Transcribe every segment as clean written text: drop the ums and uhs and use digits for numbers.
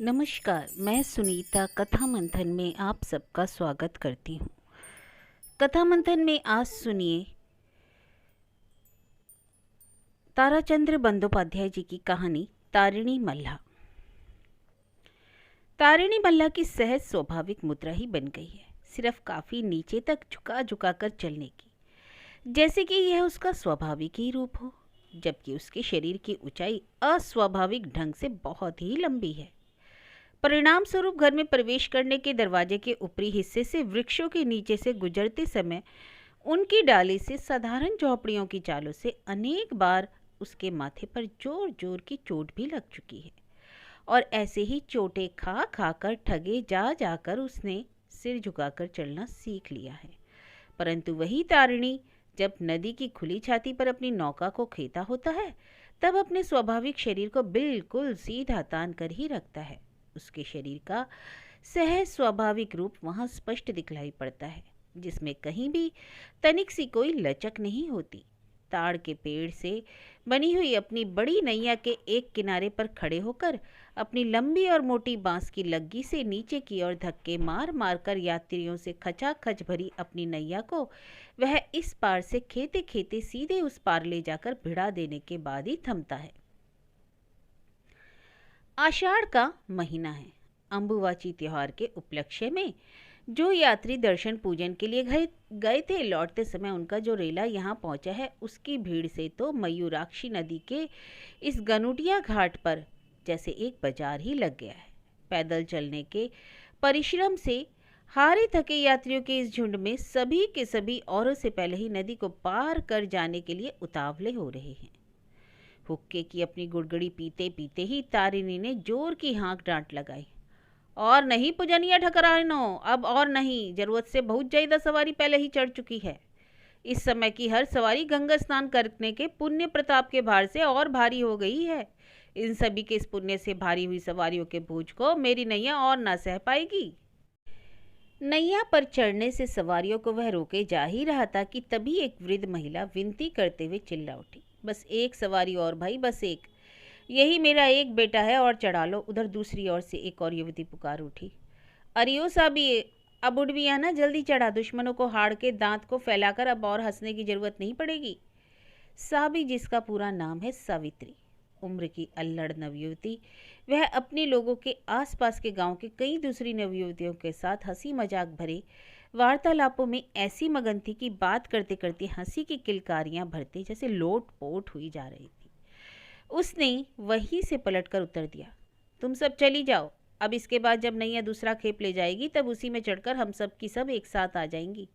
नमस्कार, मैं सुनीता कथा मंथन में आप सबका स्वागत करती हूँ। कथा मंथन में आज सुनिए ताराचंद्र बंदोपाध्याय जी की कहानी तारिणी मल्ला। तारिणी मल्ला की सहज स्वाभाविक मुद्रा ही बन गई है, सिर्फ काफी नीचे तक झुका झुका कर चलने की, जैसे कि यह उसका स्वाभाविक ही रूप हो, जबकि उसके शरीर की ऊंचाई अस्वाभाविक ढंग से बहुत ही लंबी है। परिणाम स्वरूप घर में प्रवेश करने के दरवाजे के ऊपरी हिस्से से वृक्षों के नीचे से गुजरते समय उनकी डाली से साधारण झोपड़ियों की चालों से अनेक बार उसके माथे पर जोर जोर की चोट भी लग चुकी है और ऐसे ही चोटें खा खा कर ठगे जा जाकर उसने सिर झुकाकर चलना सीख लिया है। परंतु वही तारिणी जब नदी की खुली छाती पर अपनी नौका को खेता होता है तब अपने स्वाभाविक शरीर को बिल्कुल सीधा तान कर ही रखता है। उसके शरीर का सहज स्वाभाविक रूप वहां स्पष्ट दिखलाई पड़ता है, जिसमें कहीं भी तनिक सी कोई लचक नहीं होती। ताड़ के पेड़ से बनी हुई अपनी बड़ी नैया के एक किनारे पर खड़े होकर अपनी लंबी और मोटी बांस की लग्गी से नीचे की ओर धक्के मार मार कर यात्रियों से खचाखच भरी अपनी नैया को वह इस पार से खेते खेते सीधे उस पार ले जाकर भिड़ा देने के बाद ही थमता है। आषाढ़ का महीना है। अंबुवाची त्योहार के उपलक्ष्य में जो यात्री दर्शन पूजन के लिए गए थे, लौटते समय उनका जो रेला यहाँ पहुँचा है, उसकी भीड़ से तो मयूराक्षी नदी के इस गनुटिया घाट पर जैसे एक बाजार ही लग गया है। पैदल चलने के परिश्रम से हारे थके यात्रियों के इस झुंड में सभी के सभी औरों से पहले ही नदी को पार कर जाने के लिए उतावले हो रहे हैं। हुक्के की अपनी गुड़गुड़ी पीते पीते ही तारिणी ने जोर की हाँक डांट लगाई। और नहीं पुजनिया ठकरानो, अब और नहीं, जरूरत से बहुत ज्यादा सवारी पहले ही चढ़ चुकी है। इस समय की हर सवारी गंगा स्नान करने के पुण्य प्रताप के भार से और भारी हो गई है। इन सभी के इस पुण्य से भारी हुई सवारियों के बोझ को मेरी नैया और ना सह पाएगी। नैया पर चढ़ने से सवारियों को वह रोके जा ही रहा था कि तभी एक वृद्ध महिला विनती करते हुए चिल्ला उठी, बस एक सवारी और भाई, बस एक, यही मेरा एक बेटा है और चढ़ा लो। उधर दूसरी ओर से एक और युवती पुकार उठी, अरियो साबी, अब उठ भी आना, जल्दी चढ़ा, दुश्मनों को हाड़ के दांत को फैलाकर अब और हंसने की जरूरत नहीं पड़ेगी। साबी, जिसका पूरा नाम है सावित्री, उम्र की अल्लड़ नवयुवती, वह अपने लोगों के आसपास के गांव के कई दूसरी नवयुवतियों के साथ हंसी मजाक भरे वार्तालापों में ऐसी मगन थी कि बात करते करते हंसी की किलकारियां भरते जैसे लोट पोट हुई जा रही थी। उसने वहीं से पलटकर उत्तर दिया, तुम सब चली जाओ, अब इसके बाद जब नैया दूसरा खेप ले जाएगी तब उसी में चढ़कर हम सब की सब एक साथ आ जाएंगी।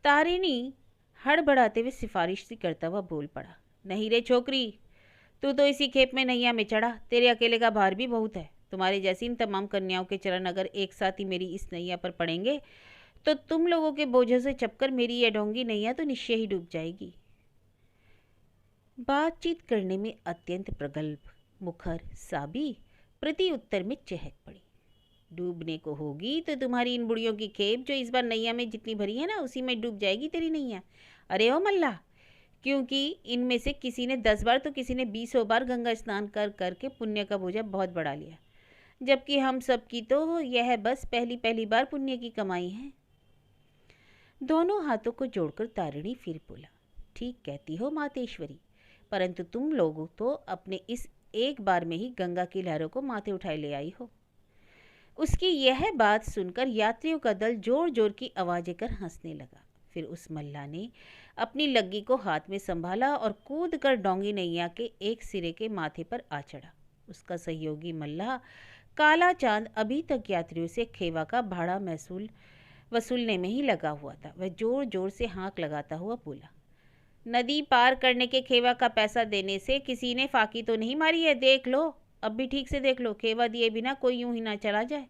तारिणी हड़बड़ाते हुए सिफारिश सी करता हुआ बोल पड़ा, नहीं रे छोकरी, तू तो इसी खेप में नैया में चढ़ा, तेरे अकेले का भार भी बहुत है। तुम्हारी जैसी इन तमाम कन्याओं के चरण अगर एक साथ ही मेरी इस नैया पर पड़ेंगे तो तुम लोगों के बोझों से चपकर मेरी यह ढोंगी नैया तो निश्चय ही डूब जाएगी। बातचीत करने में अत्यंत प्रगल्भ मुखर साबी प्रति उत्तर में चहक पड़ी, डूबने को होगी तो तुम्हारी इन बुढ़ियों की खेप जो इस बार नैया में जितनी भरी है ना, उसी में डूब जाएगी तेरी नैया। अरे ओ मल्ला, क्योंकि इनमें से किसी ने 10 बार तो किसी ने 20 बार गंगा स्नान कर करके पुण्य का बोझा बहुत बढ़ा लिया, जबकि हम सब की तो यह बस पहली पहली बार पुण्य की कमाई है। दोनों हाथों को जोड़कर तारिणी फिर बोला, ठीक कहती हो मातेश्वरी, परंतु तुम लोग तो अपने इस एक बार में ही गंगा की लहरों को माथे उठाए ले आई हो। उसकी यह बात सुनकर यात्रियों का दल जोर जोर की आवाजें कर हंसने लगा। फिर उस मल्ला ने अपनी लग्गी को हाथ में संभाला और कूद कर डोंगी नैया के एक सिरे के माथे पर आ चढ़ा। उसका सहयोगी मल्ला काला चांद अभी तक यात्रियों से खेवा का भाड़ा वसूलने में ही लगा हुआ था। वह जोर जोर से हाँक लगाता हुआ बोला, नदी पार करने के खेवा का पैसा देने से किसी ने फाकी तो नहीं मारी है, देख लो, अब भी ठीक से देख लो, खेवा दिए बिना कोई यूं ही ना चला जाए।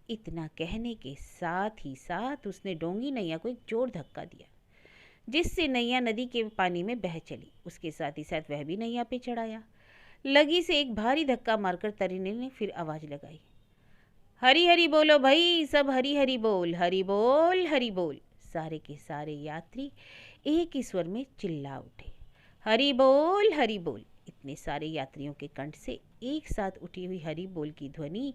इतना कहने के साथ ही साथ उसने डोंगी नैया को एक जोर धक्का दिया, जिससे नैया नदी के पानी में बह चली। उसके साथ ही साथ वह भी नैया पे चढ़ाया। लगी से एक भारी धक्का मारकर तारिणी ने फिर आवाज लगाई, हरी हरी बोलो भाई, सब हरी हरी बोल, हरी बोल, हरी बोल। सारे के सारे यात्री एक ही स्वर में चिल्ला उठे, हरी बोल, हरी बोल। इतने इतने सारे यात्रियों के कंठ से एक साथ उठी हुई हरी बोल की ध्वनि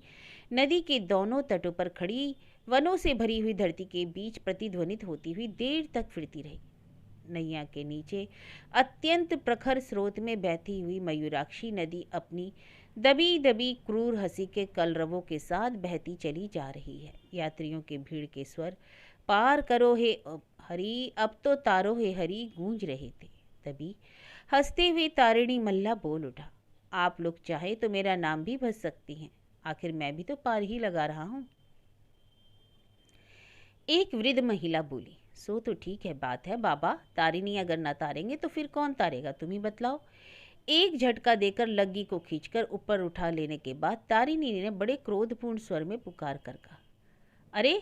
नदी के दोनों तटों पर खड़ी वनों से भरी हुई धरती के बीच प्रतिध्वनित होती हुई देर तक फिरती रही। नैया के नीचे अत्यंत प्रखर स्रोत में बहती हुई मयूराक्षी नदी अपनी दबी दबी क्रूर हंसी के कलरवों के साथ बहती चली जा रही है। यात्रियों के भीड़ के स्वर पार करो हे हरी, अब तो तारो हे हरी गूंज रहे थे। तभी हंसते हुए तारिणी मल्ला बोल उठा, आप लोग चाहे तो मेरा नाम भी भज सकती हैं, आखिर मैं भी तो पार ही लगा रहा हूं। एक वृद्ध महिला बोली, सो तो ठीक है बात है बाबा, तारिणी अगर ना तारेंगे तो फिर कौन तारेगा, तुम ही बतलाओ। एक झटका देकर लग्गी को खींचकर ऊपर उठा लेने के बाद तारिणी ने बड़े क्रोधपूर्ण स्वर में पुकार कर कहा, अरे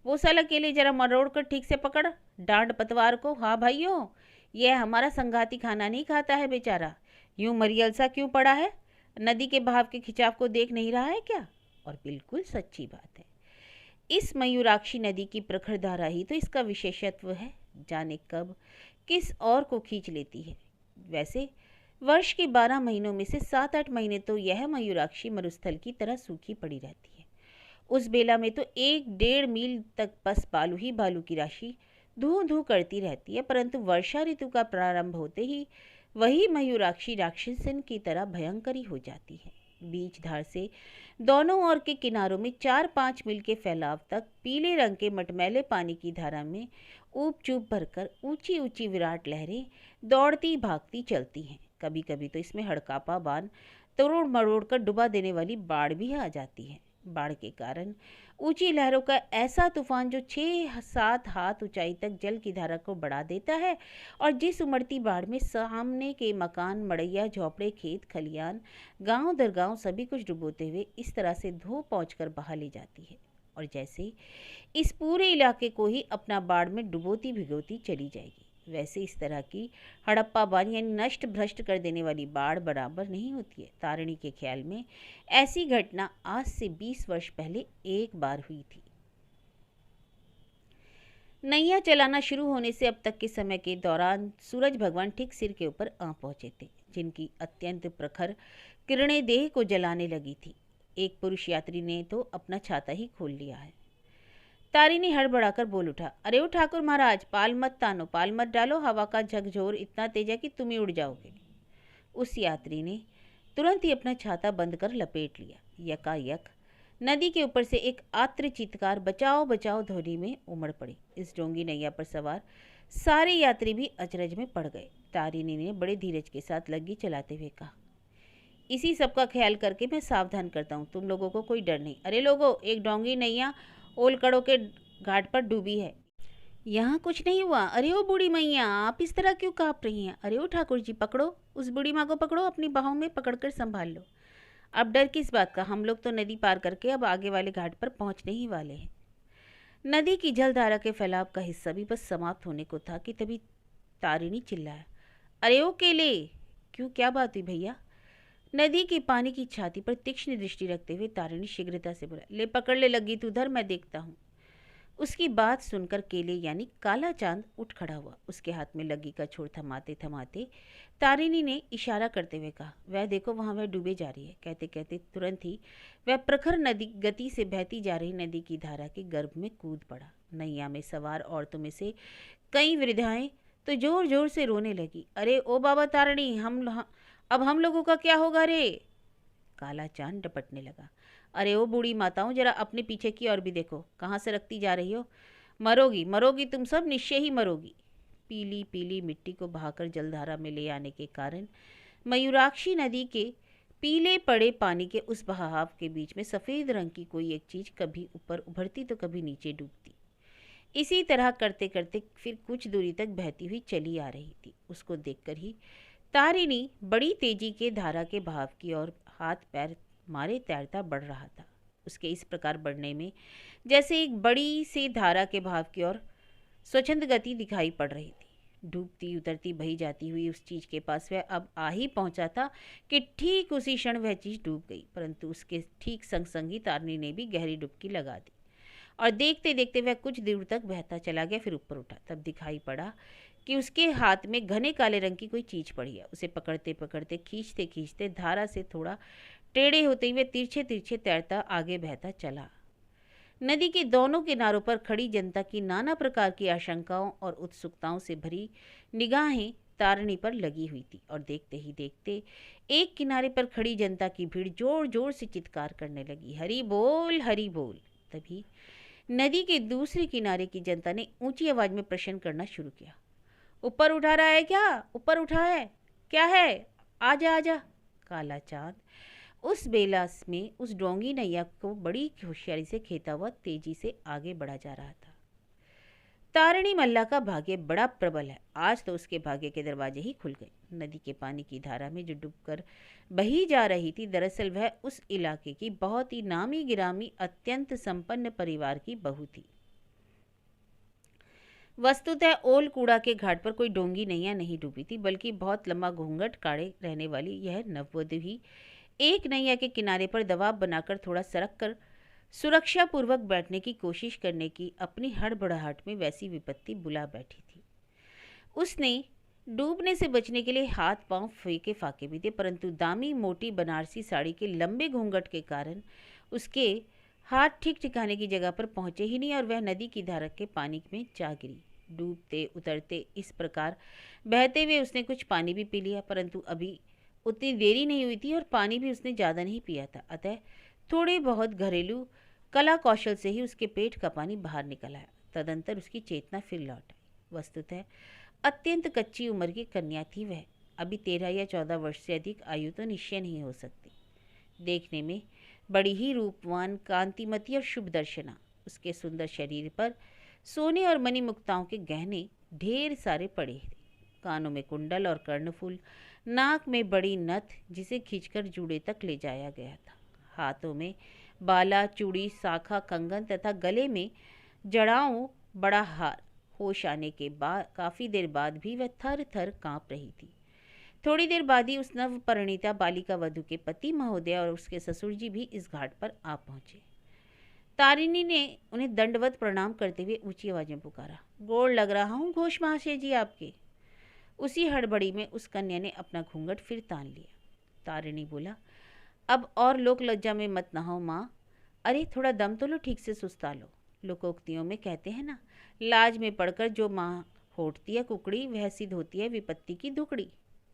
वो साला केले जरा मरोड़ कर ठीक से पकड़, डांट पतवार को। हाँ भाइयों, यह हमारा संगाती खाना नहीं खाता है बेचारा, यूं मरियल सा क्यों पड़ा है, नदी के बहाव के खिंचाव को देख नहीं रहा है क्या। और बिल्कुल सच्ची बात है, इस मयूराक्षी नदी की प्रखर धारा ही तो इसका विशेषत्व है, जाने कब किस और को खींच लेती है। वैसे वर्ष के 12 महीनों में से 7-8 महीने तो यह मयूराक्षी मरुस्थल की तरह सूखी पड़ी रहती है। उस बेला में तो 1-1.5 मील तक बस बालू ही बालू की राशि धू धू करती रहती है, परंतु वर्षा ऋतु का प्रारंभ होते ही वही मयूराक्षी राक्षसन की तरह भयंकरी हो जाती है। बीच धार से दोनों ओर के किनारों में 4-5 मील के फैलाव तक पीले रंग के मटमैले पानी की धारा में ऊप चूप भरकर ऊंची ऊंची विराट लहरें दौड़ती भागती चलती हैं। कभी कभी तो इसमें हड़कापा बांध तोड़ मरोड़ कर डुबा देने वाली बाढ़ भी आ जाती है। बाढ़ के कारण ऊंची लहरों का ऐसा तूफान जो 6-7 हाथ ऊंचाई तक जल की धारा को बढ़ा देता है और जिस उमड़ती बाढ़ में सामने के मकान, मड़ैया, झोपड़े, खेत खलियान, गांव दर गांव सभी कुछ डुबोते हुए इस तरह से धो पहुँच कर बहा ले जाती है और जैसे इस पूरे इलाके को ही अपना बाढ़ में डुबोती भिगोती चली जाएगी। वैसे इस तरह की हड़प्पा बाढ़ यानी नष्ट भ्रष्ट कर देने वाली बाढ़ बराबर नहीं होती है। तारिणी के ख्याल में ऐसी घटना आज से 20 वर्ष पहले एक बार हुई थी। नैया चलाना शुरू होने से अब तक के समय के दौरान सूरज भगवान ठीक सिर के ऊपर आ पहुंचे थे, जिनकी अत्यंत प्रखर किरणें देह को जलाने लगी थी। एक पुरुष यात्री ने तो अपना छाता ही खोल लिया है। तारिणी हड़बड़ाकर बोल उठा, अरे ओ ठाकुर महाराज, पाल मत तानो, पाल मत डालो, हवा का झकझोर इतना तेज है कि तुम ही उड़ जाओगे। उस यात्री ने तुरंत ही अपना छाता बंद कर लपेट लिया। यकायक नदी के ऊपर से एक आर्त चीत्कार बचाओ बचाओ ध्वनि में उमड़ पड़ी। इस डोंगी नैया पर सवार सारे यात्री भी अचरज में पड़ गए। तारिणी ने बड़े धीरज के साथ लग्गी चलाते हुए कहा, इसी सब का ख्याल करके मैं सावधान करता हूँ, तुम लोगों को कोई डर नहीं। अरे लोगों, एक डोंगी नैया ओलकड़ों के घाट पर डूबी है, यहाँ कुछ नहीं हुआ। अरे ओ बूढ़ी मैया, आप इस तरह क्यों काँप रही हैं। अरे ओ ठाकुर जी, पकड़ो, उस बूढ़ी माँ को पकड़ो, अपनी बाहों में पकड़कर संभाल लो। अब डर किस बात का, हम लोग तो नदी पार करके अब आगे वाले घाट पर पहुँचने ही वाले हैं। नदी की जलधारा के फैलाव का हिस्सा भी बस समाप्त होने को था कि तभी तारिणी चिल्लाया, अरे ओ केले, क्यों, क्या बात हुई भैया। नदी के पानी की छाती पर तीक्ष्ण दृष्टि रखते हुए तारिणी शीघ्रता से बोला, ले पकड़ ले लगी, तू धर, मैं देखता हूँ। उसकी बात सुनकर केले यानी काला चांद उठ खड़ा हुआ। उसके हाथ में लग्गी का छोर थमाते थमाते तारिणी ने इशारा करते हुए कहा, वह देखो वहाँ वह डूबे जा रही है। कहते कहते तुरंत ही वह प्रखर नदी गति से बहती जा रही नदी की धारा के गर्भ में कूद पड़ा। नैया में सवार औरतों में से कई वृद्धाएं तो जोर जोर से रोने लगी, अरे ओ बाबा तारिणी, अब हम लोगों का क्या होगा रे। काला चांद डपटने लगा, अरे ओ बूढ़ी माताओं, जरा अपने पीछे की और भी देखो, कहाँ से रखती जा रही हो, मरोगी मरोगी, तुम सब निश्चय ही मरोगी। पीली पीली मिट्टी को बहाकर जलधारा में ले आने के कारण मयूराक्षी नदी के पीले पड़े पानी के उस बहाव के बीच में सफ़ेद रंग की कोई एक चीज़ कभी ऊपर उभरती तो कभी नीचे डूबती। इसी तरह करते करते फिर कुछ दूरी तक बहती हुई चली आ रही थी। उसको देखकर ही तारिणी बड़ी तेजी के धारा के बहाव की ओर हाथ पैर मारे तैरता बढ़ रहा था। उसके इस प्रकार बढ़ने में जैसे एक बड़ी सी धारा के बहाव की ओर स्वच्छंद गति दिखाई पड़ रही थी। डूबती उतरती बही जाती हुई उस चीज़ के पास वह अब आ ही पहुंचा था कि ठीक उसी क्षण वह चीज़ डूब गई। परंतु उसके ठीक संग संग ही तारिणी ने भी गहरी डुबकी लगा दी और देखते देखते वह कुछ दूर तक बहता चला गया। फिर ऊपर उठा, तब दिखाई पड़ा कि उसके हाथ में घने काले रंग की कोई चीज पड़ी है। उसे पकड़ते पकड़ते, खींचते खींचते धारा से थोड़ा टेढ़े होते हुए तिरछे तिरछे तैरता आगे बहता चला। नदी के दोनों किनारों पर खड़ी जनता की नाना प्रकार की आशंकाओं और उत्सुकताओं से भरी निगाहें तारणी पर लगी हुई थी, और देखते ही देखते एक किनारे पर खड़ी जनता की भीड़ जोर जोर से चित्कार करने लगी, हरि बोल हरि बोल। तभी नदी के दूसरे किनारे की जनता ने ऊंची आवाज में प्रश्न करना शुरू किया, ऊपर उठा रहा है क्या? ऊपर उठा है क्या है? आजा आजा। काला चांद उस बेला में उस डोंगी नैया को बड़ी होशियारी से खेता हुआ तेजी से आगे बढ़ा जा रहा था। तारिणी मल्ला का भाग्य बड़ा प्रबल है। आज तो उसके भाग्य के दरवाजे ही खुल गए। नदी के पानी की धारा में जो डूबकर बही जा रही थी, दरअसल वह उस इलाके की बहुत ही नामी गिरामी अत्यंत संपन्न परिवार की बहू थी। वस्तुतः ओल कूड़ा के घाट पर कोई डोंगी नैया नहीं डूबी थी, बल्कि बहुत लंबा घूंघट काढ़े रहने वाली यह नववधु ही एक नैया के किनारे पर दबाव बनाकर थोड़ा सरक कर सुरक्षा पूर्वक बैठने की कोशिश करने की अपनी हड़बड़ाहट में वैसी विपत्ति बुला बैठी थी। उसने डूबने से बचने के लिए हाथ पांव फेंके फाके भी थे, परंतु दामी मोटी बनारसी साड़ी के लंबे घूंघट के कारण उसके हाथ ठीक ठिकाने की जगह पर पहुंचे ही नहीं, और वह नदी की धारा के पानी में जा गिरी। डूबते उतरते इस प्रकार बहते हुए उसने कुछ पानी भी पी लिया, परंतु अभी उतनी देरी नहीं हुई थी और पानी भी उसने ज़्यादा नहीं पिया था, अतः थोड़े बहुत घरेलू कला कौशल से ही उसके पेट का पानी बाहर निकल आया। तदंतर उसकी चेतना फिर लौट आई। वस्तुतः अत्यंत कच्ची उम्र की कन्या थी वह। अभी 13 या 14 वर्ष से अधिक आयु तो निश्चय नहीं हो सकती। देखने में बड़ी ही रूपवान, कांतिमती और शुभ दर्शना। उसके सुंदर शरीर पर सोने और मणिमुक्ताओं के गहने ढेर सारे पड़े थे। कानों में कुंडल और कर्णफूल, नाक में बड़ी नथ जिसे खींचकर जूड़े तक ले जाया गया था। हाथों में बाला, चूड़ी, शाखा, कंगन तथा गले में जड़ाओं बड़ा हार। होश आने के बाद काफी देर बाद भी वह थर थर कांप रही थी। थोड़ी देर बाद ही उस नव परिणीता बालिका वधु के पति महोदय और उसके ससुर जी भी इस घाट पर आ पहुंचे। तारिणी ने उन्हें दंडवत प्रणाम करते हुए ऊंची आवाज में पुकारा, गोड़ लग रहा हूँ घोष महाशय जी आपके। उसी हड़बड़ी में उस कन्या ने अपना घूंघट फिर तान लिया। तारिणी बोला, अब और लोक लज्जा में मत नहाओ माँ। अरे थोड़ा दम तो लो, ठीक से सुस्ता लो। लोकोक्तियों में कहते हैं ना, लाज में पड़कर जो माँ होटती है कुकड़ी, वह सिद्ध होती है विपत्ति की दुकड़ी।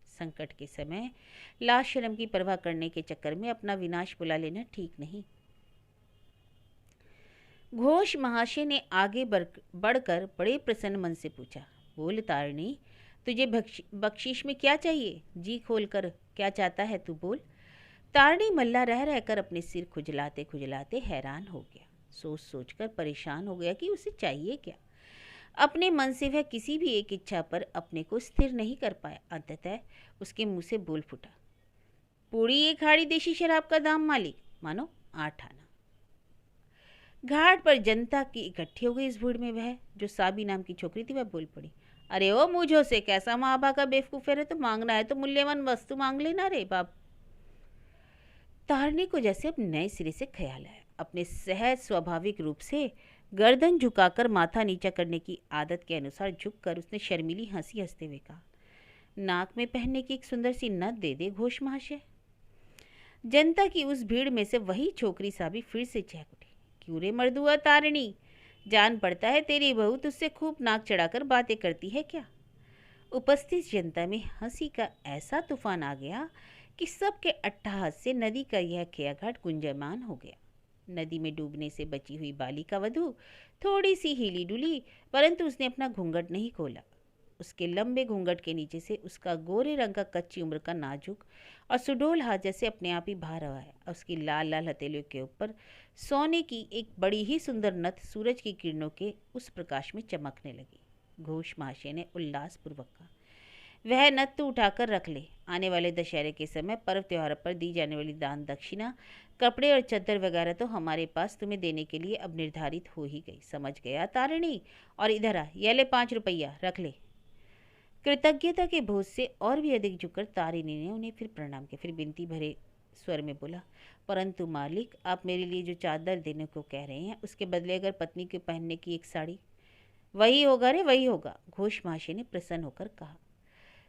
संकट के समय लाज शर्म की परवाह करने के चक्कर में अपना विनाश बुला लेना ठीक नहीं। घोष महाशय ने आगे बढ़कर बड़े प्रसन्न मन से पूछा, बोल तारिणी, तुझे बख्शीश में क्या चाहिए? जी खोलकर क्या चाहता है तू बोल। तारिणी मल्ला रह रहकर अपने सिर खुजलाते खुजलाते हैरान हो गया। सोच सोचकर परेशान हो गया कि उसे चाहिए क्या। अपने मन से वह किसी भी एक इच्छा पर अपने को स्थिर नहीं कर पाया। अंततः उसके मुंह से बोल फूटा, पूरी एक हाड़ी देशी शराब का दाम मालिक, मानो 8 आना। घाट पर जनता की इकट्ठी हो गई। इस भीड़ में वह जो साबी नाम की छोकरी थी वह बोल पड़ी, अरे ओ मुझो से कैसा माँ बा का बेवकूफ है, तो मांगना है तो मूल्यवान वस्तु मांग लेना रे बाप। तारिणी को जैसे अब नए सिरे से ख्याल आया। अपने सहज स्वाभाविक रूप से गर्दन झुकाकर माथा नीचा करने की आदत के अनुसार झुककर उसने शर्मीली हंसी हंसते हुए कहा, नाक में पहनने की एक सुंदर सी नथ दे दे घोष महाशय। जनता की उस भीड़ में से वही छोकरी साबी फिर से चहक उठी, क्यों रे मर्दुआ तारिणी, जान पड़ता है तेरी बहू तुझसे खूब नाक चढ़ाकर बातें करती है क्या। उपस्थित जनता में हंसी का ऐसा तूफान आ गया कि सबके अट्टहास से नदी का यह खेयाघाट गुंजयमान हो गया। नदी में डूबने से बची हुई बालिका वधु थोड़ी सी हिली डुली, परंतु उसने अपना घूंघट नहीं खोला। उसके लंबे घूंघट के नीचे से उसका गोरे रंग का कच्ची उम्र का नाजुक और सुडोल हाथ जैसे अपने आप ही बाहर आया। उसकी लाल लाल हथेलियों के ऊपर सोने की एक बड़ी ही सुंदर नथ सूरज की किरणों के उस प्रकाश में चमकने लगी। घोष महाशय ने उल्लासपूर्वक कहा, वह नथ तो उठाकर रख ले, आने वाले दशहरे के समय पर्व त्योहार पर दी जाने वाली दान दक्षिणा, कपड़े और चद्दर वगैरह तो हमारे पास तुम्हें देने के लिए अब निर्धारित हो ही गई, समझ गया तारिणी। और इधर आ, ये ले 5 रुपया रख ले। कृतज्ञता के बोझ से और भी अधिक झुककर तारिणी ने उन्हें फिर प्रणाम किया, फिर विनती भरे स्वर में बोला, परंतु मालिक, आप मेरे लिए जो चादर देने को कह रहे हैं उसके बदले अगर पत्नी के पहनने की एक साड़ी, वही होगा रे, वही होगा, घोष महाशय ने प्रसन्न होकर कहा।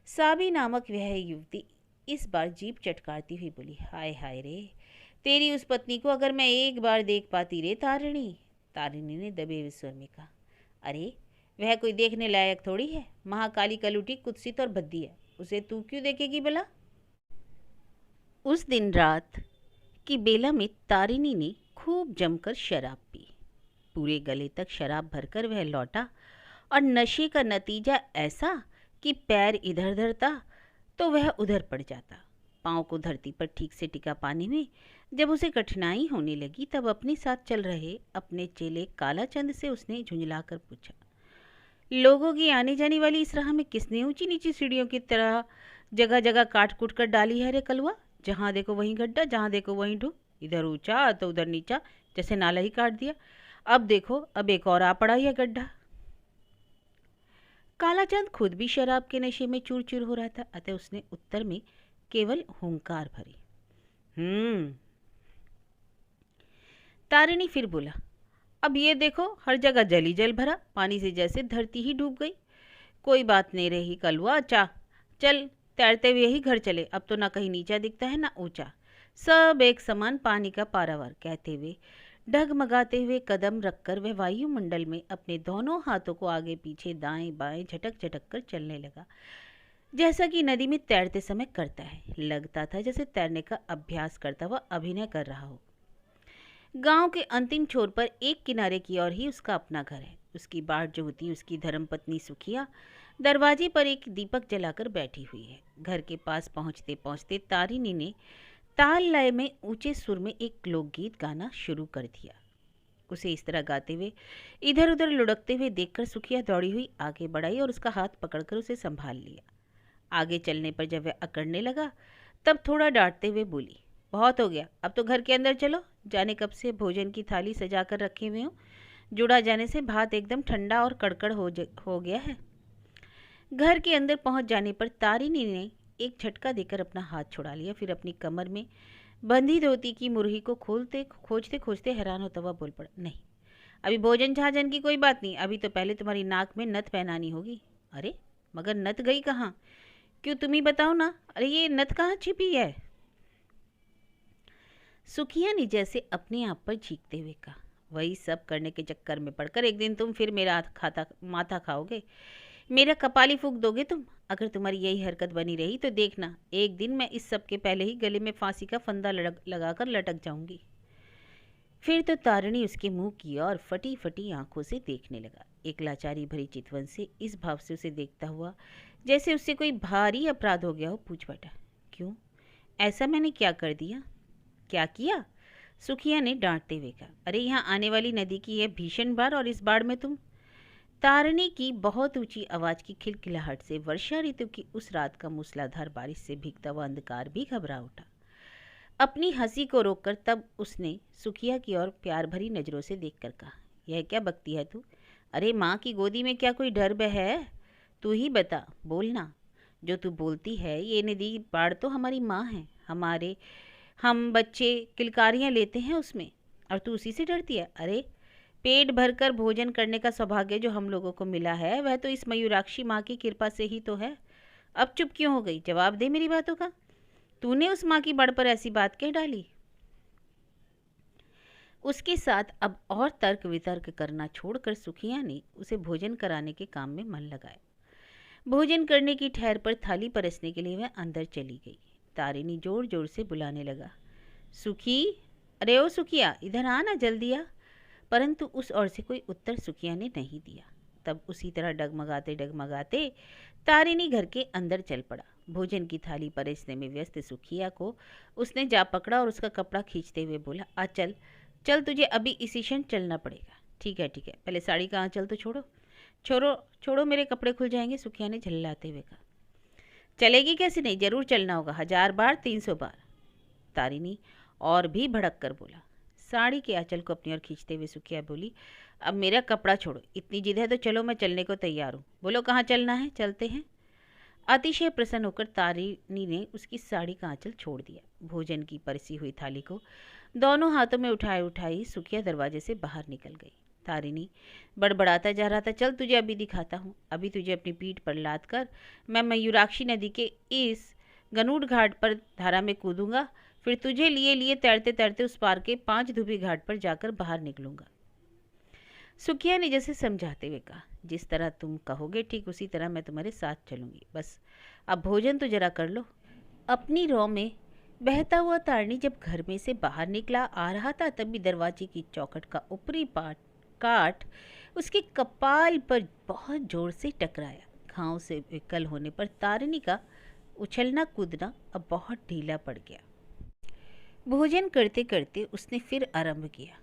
साबी नामक वह युवती इस बार जीभ चटकारती हुई बोली, हाय हाय रे, तेरी उस पत्नी को अगर मैं एक बार देख पाती रे तारिणी। तारिणी ने दबे हुए स्वर में कहा, अरे वह कोई देखने लायक थोड़ी है, महाकाली कलुटी कुत्सित और भद्दी है, उसे तू क्यों देखेगी भला। उस दिन रात की बेला में तारिणी ने खूब जमकर शराब पी। पूरे गले तक शराब भरकर वह लौटा और नशे का नतीजा ऐसा कि पैर इधर धरता तो वह उधर पड़ जाता। पाँव को धरती पर ठीक से टिका पाने में जब उसे कठिनाई होने लगी तब अपने साथ चल रहे अपने चेले कालाचंद से उसने झुंझलाकर पूछा, लोगों की आने जाने वाली इस राह में किसने ऊंची नीची सीढ़ियों की तरह जगह जगह काट कूट कर डाली है रे कलवा। जहाँ देखो वहीं गड्ढा, जहाँ देखो वहीं ढूंढ, इधर ऊंचा तो उधर नीचा, जैसे नाला ही काट दिया। अब देखो अब एक और आ पड़ा यह गड्ढा। कालाचंद खुद भी शराब के नशे में चूर चूर हो रहा था, अतः उसने उत्तर में केवल हुंकार भरी। तारिणी फिर बोला, अब ये देखो हर जगह जल ही जल भरा, पानी से जैसे धरती ही डूब गई। कोई बात नहीं रही कलवा, चल तैरते हुए ही घर चले, अब तो ना कहीं नीचा दिखता है ना ऊंचा, सब एक समान पानी का पारावार। कहते हुए डगमगाते हुए कदम रखकर वह वायुमंडल में अपने दोनों हाथों को आगे पीछे दाएं बाएं झटक झटक कर चलने लगा, जैसा कि नदी में तैरते समय करता है। लगता था जैसे तैरने का अभ्यास करता हुआ अभिनय कर रहा हो। गांव के अंतिम छोर पर एक किनारे की ओर ही उसका अपना घर है। उसकी बाट जो होती उसकी धर्मपत्नी सुखिया दरवाजे पर एक दीपक जलाकर बैठी हुई है। घर के पास पहुंचते पहुंचते तारिणी ने ताल लय में ऊंचे सुर में एक लोकगीत गाना शुरू कर दिया। उसे इस तरह गाते हुए इधर उधर लुढ़कते हुए देखकर सुखिया दौड़ी हुई आगे बढ़ाई और उसका हाथ पकड़कर उसे संभाल लिया। आगे चलने पर जब वह अकड़ने लगा तब थोड़ा डांटते हुए बोली, बहुत हो गया, अब तो घर के अंदर चलो। जाने कब से भोजन की थाली सजा कर रखे हुए हो, जुड़ा जाने से भात एकदम ठंडा और कड़कड़ हो गया है। घर के अंदर पहुंच जाने पर तारिणी ने एक झटका देकर अपना हाथ छुड़ा लिया, फिर अपनी कमर में बंधी धोती की मुरही को खोजते खोजते हैरान होता हुआ बोल पड़ा, नहीं अभी भोजन झाजन की कोई बात नहीं, अभी तो पहले तुम्हारी नाक में नथ पहनानी होगी। अरे मगर नथ गई कहाँ, क्यों तुम ही बताओ ना, अरे ये नथ कहाँ छिपी है। सुखिया ने जैसे अपने आप पर झींकते हुए कहा, वही सब करने के चक्कर में पड़कर एक दिन तुम फिर मेरा माथा खाओगे, मेरा कपाली फूंक दोगे तुम। अगर तुम्हारी यही हरकत बनी रही तो देखना एक दिन मैं इस सब के पहले ही गले में फांसी का फंदा लगाकर लटक जाऊंगी। फिर तो तारिणी उसके मुंह की ओर फटी फटी आंखों से देखने लगा। एक लाचारी भरी चितवन से इस भाव से उसे देखता हुआ जैसे उससे कोई भारी अपराध हो गया हो, पूछ बैठा, क्यों, ऐसा मैंने क्या कर दिया। क्या किया, सुखिया ने डांटते हुए कहा, अरे यहाँ आने वाली नदी की यह भीषण बाढ़ और इस बाढ़ में तुम। तारिणी की बहुत ऊंची आवाज की खिलखिलाहट से वर्षा ऋतु की उस रात का मूसलाधार बारिश से भीगता हुआ अंधकार भी घबरा उठा। अपनी हंसी को रोककर तब उसने सुखिया की ओर प्यार भरी नजरों से देखकर कहा, यह क्या बकती है तू, अरे माँ की गोदी में क्या कोई डर भय है, तू ही बता, बोलना। जो तू बोलती है ये नदी बाढ़ तो हमारी माँ है, हम बच्चे किलकारियाँ लेते हैं उसमें और तू उसी से डरती है। अरे पेट भरकर भोजन करने का सौभाग्य जो हम लोगों को मिला है वह तो इस मयूराक्षी माँ की कृपा से ही तो है। अब चुप क्यों हो गई, जवाब दे मेरी बातों का। तूने उस माँ की बड़ पर ऐसी बात कह डाली। उसके साथ अब और तर्क वितर्क करना छोड़कर सुखिया ने उसे भोजन कराने के काम में मन लगाया। भोजन करने की ठहर पर थाली परसने के लिए वह अंदर चली गई। तारिणी जोर जोर से बुलाने लगा, सुखी, अरे ओ सुखिया, इधर आ ना, जल्दी आ। परंतु उस ओर से कोई उत्तर सुखिया ने नहीं दिया। तब उसी तरह डगमगाते डगमगाते तारिणी घर के अंदर चल पड़ा। भोजन की थाली परसने में व्यस्त सुखिया को उसने जा पकड़ा और उसका कपड़ा खींचते हुए बोला, आ चल चल, तुझे अभी इसी क्षण चलना पड़ेगा। ठीक है पहले साड़ी का आंचल तो छोड़ो छोड़ो छोड़ो, मेरे कपड़े खुल जाएंगे, सुखिया ने झल्लाते हुए कहा। चलेगी कैसे नहीं, जरूर चलना होगा, 1000 बार 300 बार। तारिणी और भी भड़क कर बोला। साड़ी के आंचल को अपनी ओर खींचते हुए सुखिया बोली, अब मेरा कपड़ा छोड़ो, इतनी जिद है तो चलो, मैं चलने को तैयार हूँ, बोलो कहाँ चलना है, चलते हैं। अतिशय प्रसन्न होकर तारिणी ने उसकी साड़ी का आंचल छोड़ दिया। भोजन की परसी हुई थाली को दोनों हाथों में उठाई सुखिया दरवाजे से बाहर निकल गई। तारिणी बड़बड़ाता जा रहा था। चल तुझे अभी दिखाता हूँ, अभी तुझे अपनी पीठ पर लाद कर मैं मयूराक्षी नदी के इस गनूड घाट पर धारा में कूदूंगा, फिर तुझे लिए लिए तैरते तैरते उस पार के 5 धुबी घाट पर जाकर बाहर निकलूंगा। सुखिया ने जैसे समझाते हुए कहा, जिस तरह तुम कहोगे ठीक उसी तरह मैं तुम्हारे साथ चलूंगी, बस अब भोजन तो जरा कर लो। अपनी रौ में बहता हुआ तारणी जब घर में से बाहर निकला आ रहा था, तभी दरवाजे की चौखट का ऊपरी काट उसके कपाल पर बहुत जोर से टकराया। घाव से विकल होने पर तारिणी का उछलना कूदना अब बहुत ढीला पड़ गया। भोजन करते करते उसने फिर आरंभ किया,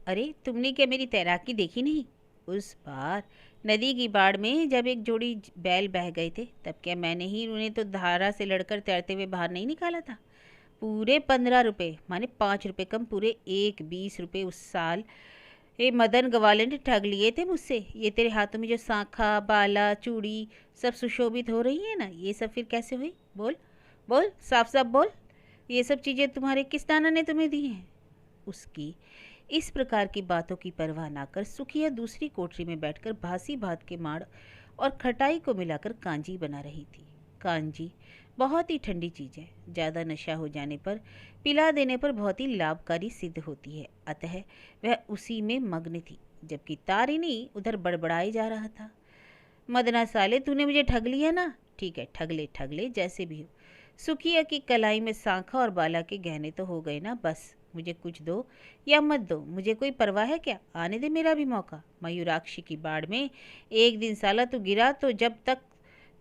अरे तुमने क्या मेरी तैराकी देखी नहीं? उस बार नदी की बाढ़ में जब एक जोड़ी बैल बह गए थे, तब क्या मैंने ही उन्हें तो धारा से लड़कर तैरते हुए बाहर नहीं निकाला था? पूरे 15 रुपये, माने 5 रुपये कम, पूरे 20 रुपये उस साल ये मदन गवाले ने ठग लिए थे मुझसे। ये तेरे हाथों में जो शाखा बाला चूड़ी सब सुशोभित हो रही है ना, ये सब फिर कैसे हुई? बोल बोल, साफ साफ बोल, ये सब चीज़ें तुम्हारे किस नाना ने तुम्हें दी हैं? उसकी इस प्रकार की बातों की परवाह ना कर सुखिया दूसरी कोठरी में बैठकर भासी भात के माड़ और खटाई को मिलाकर कांजी बना रही थी। कांजी बहुत ही ठंडी चीज़ है, ज़्यादा नशा हो जाने पर पिला देने पर बहुत ही लाभकारी सिद्ध होती है, अतः वह उसी में मग्न थी, जबकि तारिणी उधर बड़बड़ाए जा रहा था, मदना साले तूने मुझे ठग लिया ना, ठीक है ठग ले जैसे भी हो। सुखिया की कलाई में सांखा और बाला के गहने तो हो गए ना, बस मुझे कुछ दो या मत दो, मुझे कोई परवाह है क्या, आने दे मेरा भी मौका। मयूराक्षी की बाढ़ में एक दिन साला तू गिरा तो जब तक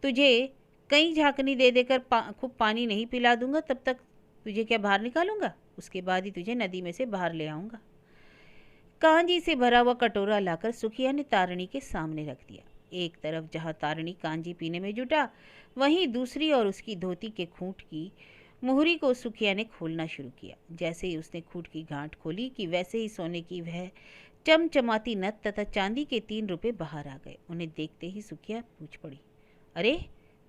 तुझे कई झांकनी दे देकर खूब पानी नहीं पिला दूंगा तब तक तुझे क्या बाहर निकालूंगा, उसके बाद ही तुझे नदी में से बाहर ले आऊंगा। कांजी से भरा हुआ कटोरा लाकर सुखिया ने तारिणी के सामने रख दिया। एक तरफ जहाँ तारिणी कांजी पीने में जुटा, वहीं दूसरी ओर उसकी धोती के खूंट की मुहरी को सुखिया ने खोलना शुरू किया। जैसे ही उसने खूंट की गांठ खोली कि वैसे ही सोने की वह चमचमाती नथ तथा चांदी के 3 रुपये बाहर आ गए। उन्हें देखते ही सुखिया पूछ पड़ी, अरे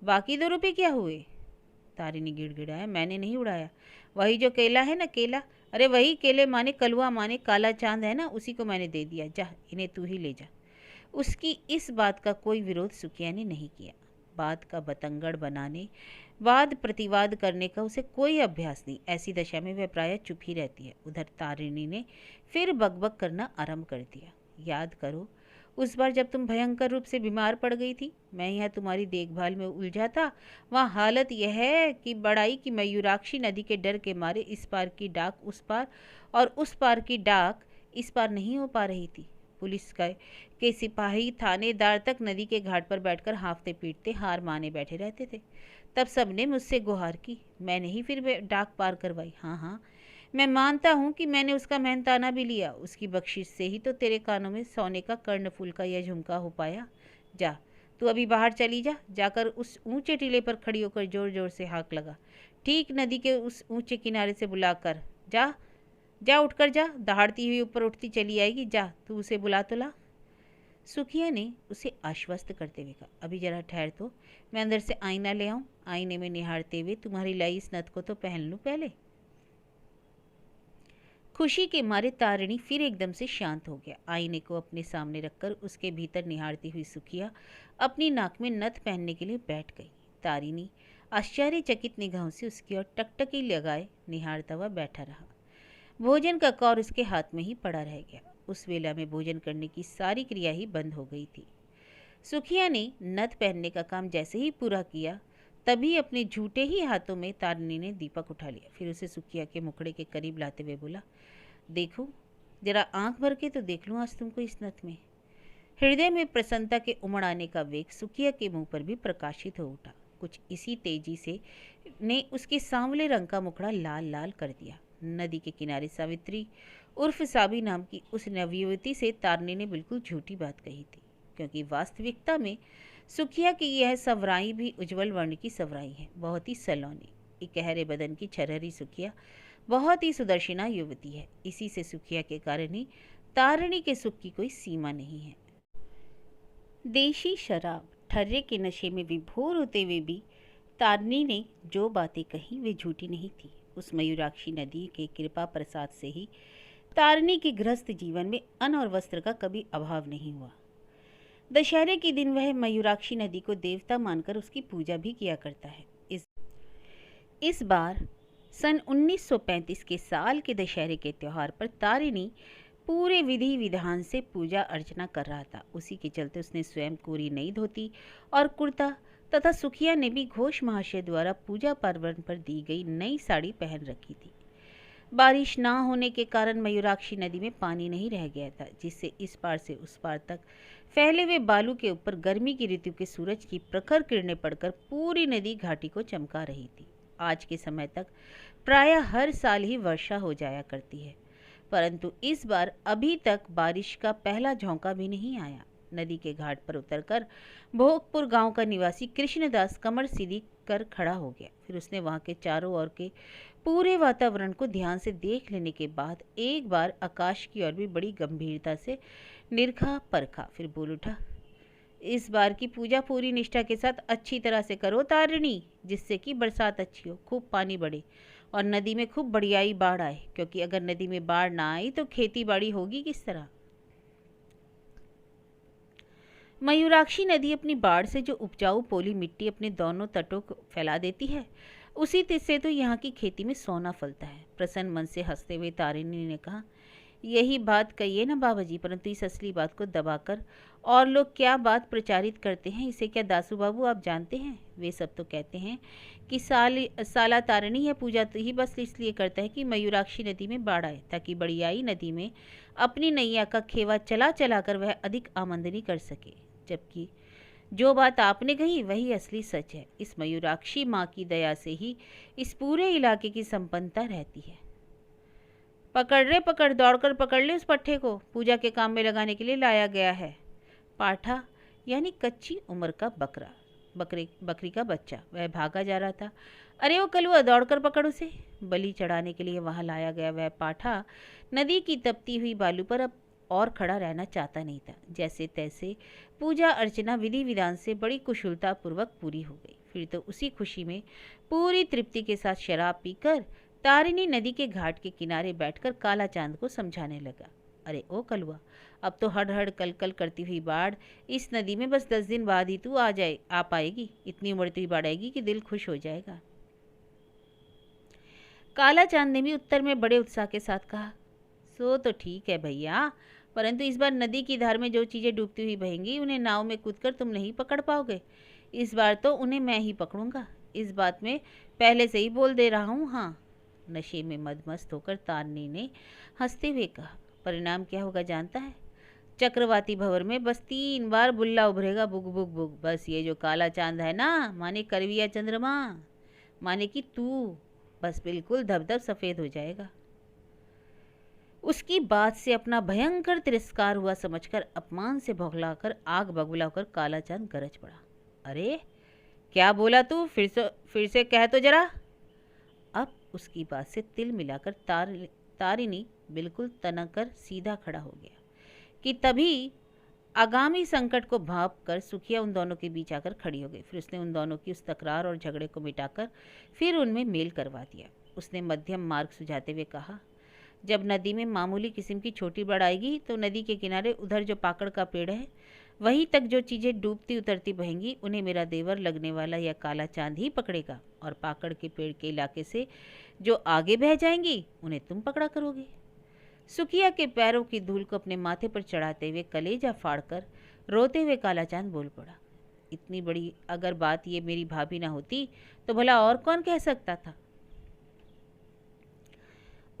बाकी 2 रुपये क्या हुए? तारिणी गिड़गिड़ाया, मैंने नहीं उड़ाया, वही जो केला है ना, केला, अरे वही केले माने कलुआ माने काला चांद है ना, उसी को मैंने दे दिया, जा इन्हें तू ही ले जा। उसकी इस बात का कोई विरोध सुखिया ने नहीं किया। बात का बतंगड़ बनाने, वाद प्रतिवाद करने का उसे कोई अभ्यास नहीं, ऐसी दशा में वह प्रायः चुप ही रहती है। उधर तारिणी ने फिर बकबक करना आरंभ कर दिया, याद करो उस बार जब तुम भयंकर रूप से बीमार पड़ गई थी, मैं यहाँ तुम्हारी देखभाल में उलझा था, वहाँ हालत यह है कि बड़ाई की मयूराक्षी नदी के डर के मारे इस पार की डाक उस पार और उस पार की डाक इस पार नहीं हो पा रही थी। पुलिस के सिपाही थानेदार तक नदी के घाट पर बैठकर हांफते पीटते हार माने बैठे रहते थे। तब सबने मुझसे गुहार की, मैंने ही फिर डाक पार करवाई। हाँ हाँ, मैं मानता हूँ कि मैंने उसका मेहनताना भी लिया, उसकी बख्शिश से ही तो तेरे कानों में सोने का कर्णफूल का यह झुमका हो पाया। जा तू अभी बाहर चली जा, जाकर उस ऊंचे टीले पर खड़ी होकर जोर जोर से हाँक लगा, ठीक नदी के उस ऊंचे किनारे से बुलाकर, जा जा उठकर जा, दहाड़ती हुई ऊपर उठती चली आएगी, जा तू उसे बुला तो ला। सुखिया ने उसे आश्वस्त करते हुए कहा, अभी जरा ठहर तो, मैं अंदर से आईना ले आऊं, आईने में निहारते हुए तुम्हारी लाई इस नथ को तो पहन लूं पहले। खुशी के मारे तारिणी फिर एकदम से शांत हो गया। आईने को अपने सामने रखकर उसके भीतर निहारती हुई सुखिया अपनी नाक में नथ पहनने के लिए बैठ गई। तारिणी आश्चर्यचकित निगाहों से उसकी ओर टकटकी लगाए निहारता हुआ बैठा रहा। भोजन का कौर उसके हाथ में ही पड़ा रह गया। उस वेला में भोजन करने की सारी क्रिया ही बंद हो गई थी। सुखिया ने नथ पहनने का काम जैसे ही पूरा किया, तभी अपने झूठे ही हाथों में तारिणी ने दीपक उठा लिया। फिर उसे सुखिया के मुखड़े के करीब लाते हुए बोला, देखो जरा आंख भर के तो देख लूँ आज तुमको इस नथ में। हृदय में प्रसन्नता के उमड़ आने का वेग सुखिया के मुंह पर भी प्रकाशित हो उठा। कुछ इसी तेजी से ने उसके सांवले रंग का मुखड़ा लाल लाल कर दिया। नदी के किनारे सावित्री उर्फ साबी नाम की उस नवयुवती से तारिणी ने बिल्कुल झूठी बात कही थी, क्योंकि वास्तविकता में सुखिया की यह सवराई भी उज्जवल वर्ण की सवराई है, बहुत ही सलोनी, इकहरे बदन की छरहरी सुखिया बहुत ही सुदर्शना युवती है। इसी से सुखिया के कारण ही तारिणी के सुख की कोई सीमा नहीं है। देशी शराब ठर्रे के नशे में विभोर होते हुए भी तारिणी ने जो बातें कही वे झूठी नहीं थी। उस मयूराक्षी नदी के कृपा प्रसाद से ही तारिणी के गृहस्थ जीवन में अन्न और वस्त्र का कभी अभाव नहीं हुआ। दशहरे के दिन वह मयूराक्षी नदी को देवता मानकर उसकी पूजा भी किया करता है। इस बार सन 1935 के साल के दशहरे के त्यौहार पर तारिणी पूरे विधि विधान से पूजा अर्चना कर रहा था। उसी के चलते उसने स्वयं कोरी नई धोती और कुर्ता तथा सुखिया ने भी घोष महाशय द्वारा पूजा पार्वण पर दी गई नई साड़ी पहन रखी थी। बारिश ना होने के कारण मयूराक्षी नदी में पानी नहीं रह गया था, जिससे इस पार से उस पार तक फैले हुए बालू के ऊपर गर्मी की ऋतु के सूरज की प्रखर किरणें पड़कर पूरी नदी घाटी को चमका रही थी। आज के समय तक प्रायः हर साल ही वर्षा हो जाया करती है, परंतु इस बार अभी तक बारिश का पहला झोंका भी नहीं आया। नदी के घाट पर उतरकर भोगपुर गांव का निवासी कृष्णदास कमर सीधी कर खड़ा हो गया। फिर उसने वहां के चारों ओर के पूरे वातावरण को ध्यान से देख लेने के बाद एक बार आकाश की ओर भी बड़ी गंभीरता से निरखा परखा, फिर बोल उठा, इस बार की पूजा पूरी निष्ठा के साथ अच्छी तरह से करो तारिणी, जिससे कि बरसात अच्छी हो, खूब पानी बढ़े और नदी में खूब बढ़ियाई बाढ़ आए, क्योंकि अगर नदी में बाढ़ ना आई तो खेती बाड़ी होगी किस तरह। मयूराक्षी नदी अपनी बाढ़ से जो उपजाऊ पोली मिट्टी अपने दोनों तटों को फैला देती है, उसी से तो यहाँ की खेती में सोना फलता है। प्रसन्न मन से हंसते हुए तारिणी ने कहा, यही बात कहिए ना बाबाजी, परंतु इस असली बात को दबाकर और लोग क्या बात प्रचारित करते हैं, इसे क्या दासू बाबू आप जानते हैं? वे सब तो कहते हैं कि साला तारिणी यह पूजा तो ही बस इसलिए करता है कि मयूराक्षी नदी में बाढ़ आए, ताकि बढ़ियाई नदी में अपनी नैया का खेवा चला चला कर वह अधिक आमदनी कर सके। जबकि जो बात आपने कही वही असली सच है। इस मयूराक्षी माँ की दया से ही इस पूरे इलाके की संपन्नता रहती है। पकड़ रे पकड़, दौड़कर पकड़ ले उस पट्ठे को, पूजा के काम में लगाने के लिए लाया गया है। पाठा यानी कच्ची उम्र का बकरी का बच्चा वह भागा जा रहा था। अरे वो कलुआ, दौड़कर पकड़ उसे। बलि चढ़ाने के लिए वहां लाया गया वह पाठा नदी की तपती हुई बालू पर अब और खड़ा रहना चाहता नहीं था। जैसे तैसे पूजा अर्चना विधि विधान से बड़ी कुशलता पूर्वक पूरी हो गई। फिर तो उसी खुशी में पूरी तृप्ति के साथ शराब पीकर तारिणी नदी के घाट के किनारे बैठकर काला चांद को समझाने लगा, अरे ओ कलुआ, अब तो हड़ हड़ कल कल करती हुई बाढ़ इस नदी में बस 10 दिन बाद ही तू आ पाएगी। इतनी उमड़ती हुई बाढ़ आएगी कि दिल खुश हो जाएगा। काला चांद ने भी उत्तर में बड़े उत्साह के साथ कहा, सो तो ठीक है भैया, परंतु इस बार नदी की धार में जो चीज़ें डूबती हुई बहेंगी उन्हें नाव में कूदकर तुम नहीं पकड़ पाओगे। इस बार तो उन्हें मैं ही पकड़ूंगा, इस बात में पहले से ही बोल दे रहा हूँ। हाँ, नशे में मदमस्त होकर तारिणी ने हंसते हुए कहा, परिणाम क्या होगा जानता है? चक्रवाती भंवर में बस 3 बार बुल्ला उभरेगा, बुग बुग बुग। बस ये जो काला चांद है ना, माने करविया चंद्रमा, माने कि तू, बस बिल्कुल धबधब सफ़ेद हो जाएगा। उसकी बात से अपना भयंकर तिरस्कार हुआ समझकर अपमान से बौखलाकर आग बबूला होकर काला चांद गरज पड़ा, अरे क्या बोला तू? फिर से कह तो जरा। अब उसकी बात से तिल मिलाकर तारिणी बिल्कुल तनक कर सीधा खड़ा हो गया कि तभी आगामी संकट को भांप कर सुखिया उन दोनों के बीच आकर खड़ी हो गई। फिर उसने उन दोनों की उस तकरार और झगड़े को मिटाकर फिर उनमें मेल करवा दिया। उसने मध्यम मार्ग सुझाते हुए कहा, जब नदी में मामूली किस्म की छोटी बाढ़ आएगी तो नदी के किनारे उधर जो पाकड़ का पेड़ है वहीं तक जो चीज़ें डूबती उतरती बहेंगी उन्हें मेरा देवर लगने वाला या काला चांद ही पकड़ेगा, और पाकड़ के पेड़ के इलाके से जो आगे बह जाएंगी उन्हें तुम पकड़ा करोगे। सुखिया के पैरों की धूल को अपने माथे पर चढ़ाते हुए कलेजा फाड़कर रोते हुए काला चांद बोल पड़ा, इतनी बड़ी अगर बात ये मेरी भाभी ना होती तो भला और कौन कह सकता था।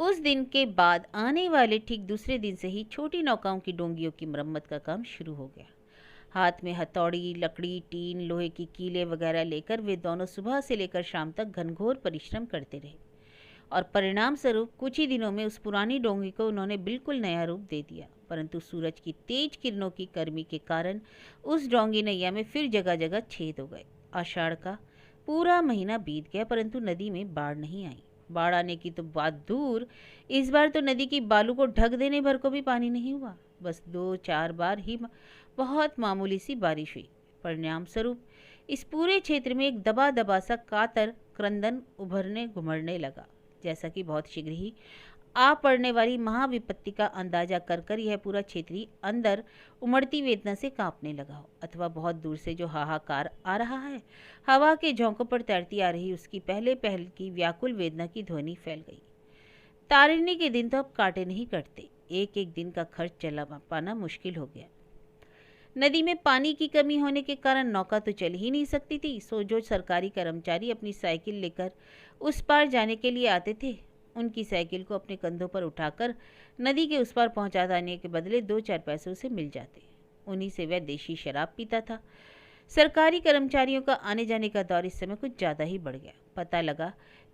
उस दिन के बाद आने वाले ठीक दूसरे दिन से ही छोटी नौकाओं की डोंगियों की मरम्मत का काम शुरू हो गया। हाथ में हथौड़ी, लकड़ी, टीन, लोहे की कीलें वगैरह लेकर वे दोनों सुबह से लेकर शाम तक घनघोर परिश्रम करते रहे, और परिणाम स्वरूप कुछ ही दिनों में उस पुरानी डोंगी को उन्होंने बिल्कुल नया रूप दे दिया। परंतु सूरज की तेज किरणों की गर्मी के कारण उस डोंगी नैया में फिर जगह जगह छेद हो गए। आषाढ़ का पूरा महीना बीत गया, परंतु नदी में बाढ़ नहीं आई। बाढ़ आने की तो बात दूर, इस बार तो नदी की बालू को ढक देने भर को भी पानी नहीं हुआ। बस 2-4 बार ही बहुत मामूली सी बारिश हुई। परिणाम स्वरूप इस पूरे क्षेत्र में एक दबा दबा सा कातर क्रंदन उभरने घुमड़ने लगा, जैसा कि बहुत शीघ्र ही आ पड़ने वाली महाविपत्ति का अंदाजा कर कर यह पूरा क्षेत्री अंदर उमड़ती वेदना से कांपने लगा हो, अथवा बहुत दूर से जो हाहाकार आ रहा है, हवा के झोंकों पर तैरती आ रही उसकी पहले पहल की व्याकुल वेदना की ध्वनि फैल गई। तारिणी के दिन तो अब काटे नहीं कटते, एक एक दिन का खर्च चला पाना मुश्किल हो गया। नदी में पानी की कमी होने के कारण नौका तो चल ही नहीं सकती थी, सो जो सरकारी कर्मचारी अपनी साइकिल लेकर उस पार जाने के लिए आते थे, उनकी साइकिल को अपने कंधों पर उठाकर नदी के उस पार पहुंचा देने के बदले 2-4 पैसों से मिल जाते। उन्हीं से वह देशी शराब पीता था। सरकारी कर्मचारियों का आने जाने का दौर इस समय कुछ ज़्यादा ही बढ़ गया। पता लगा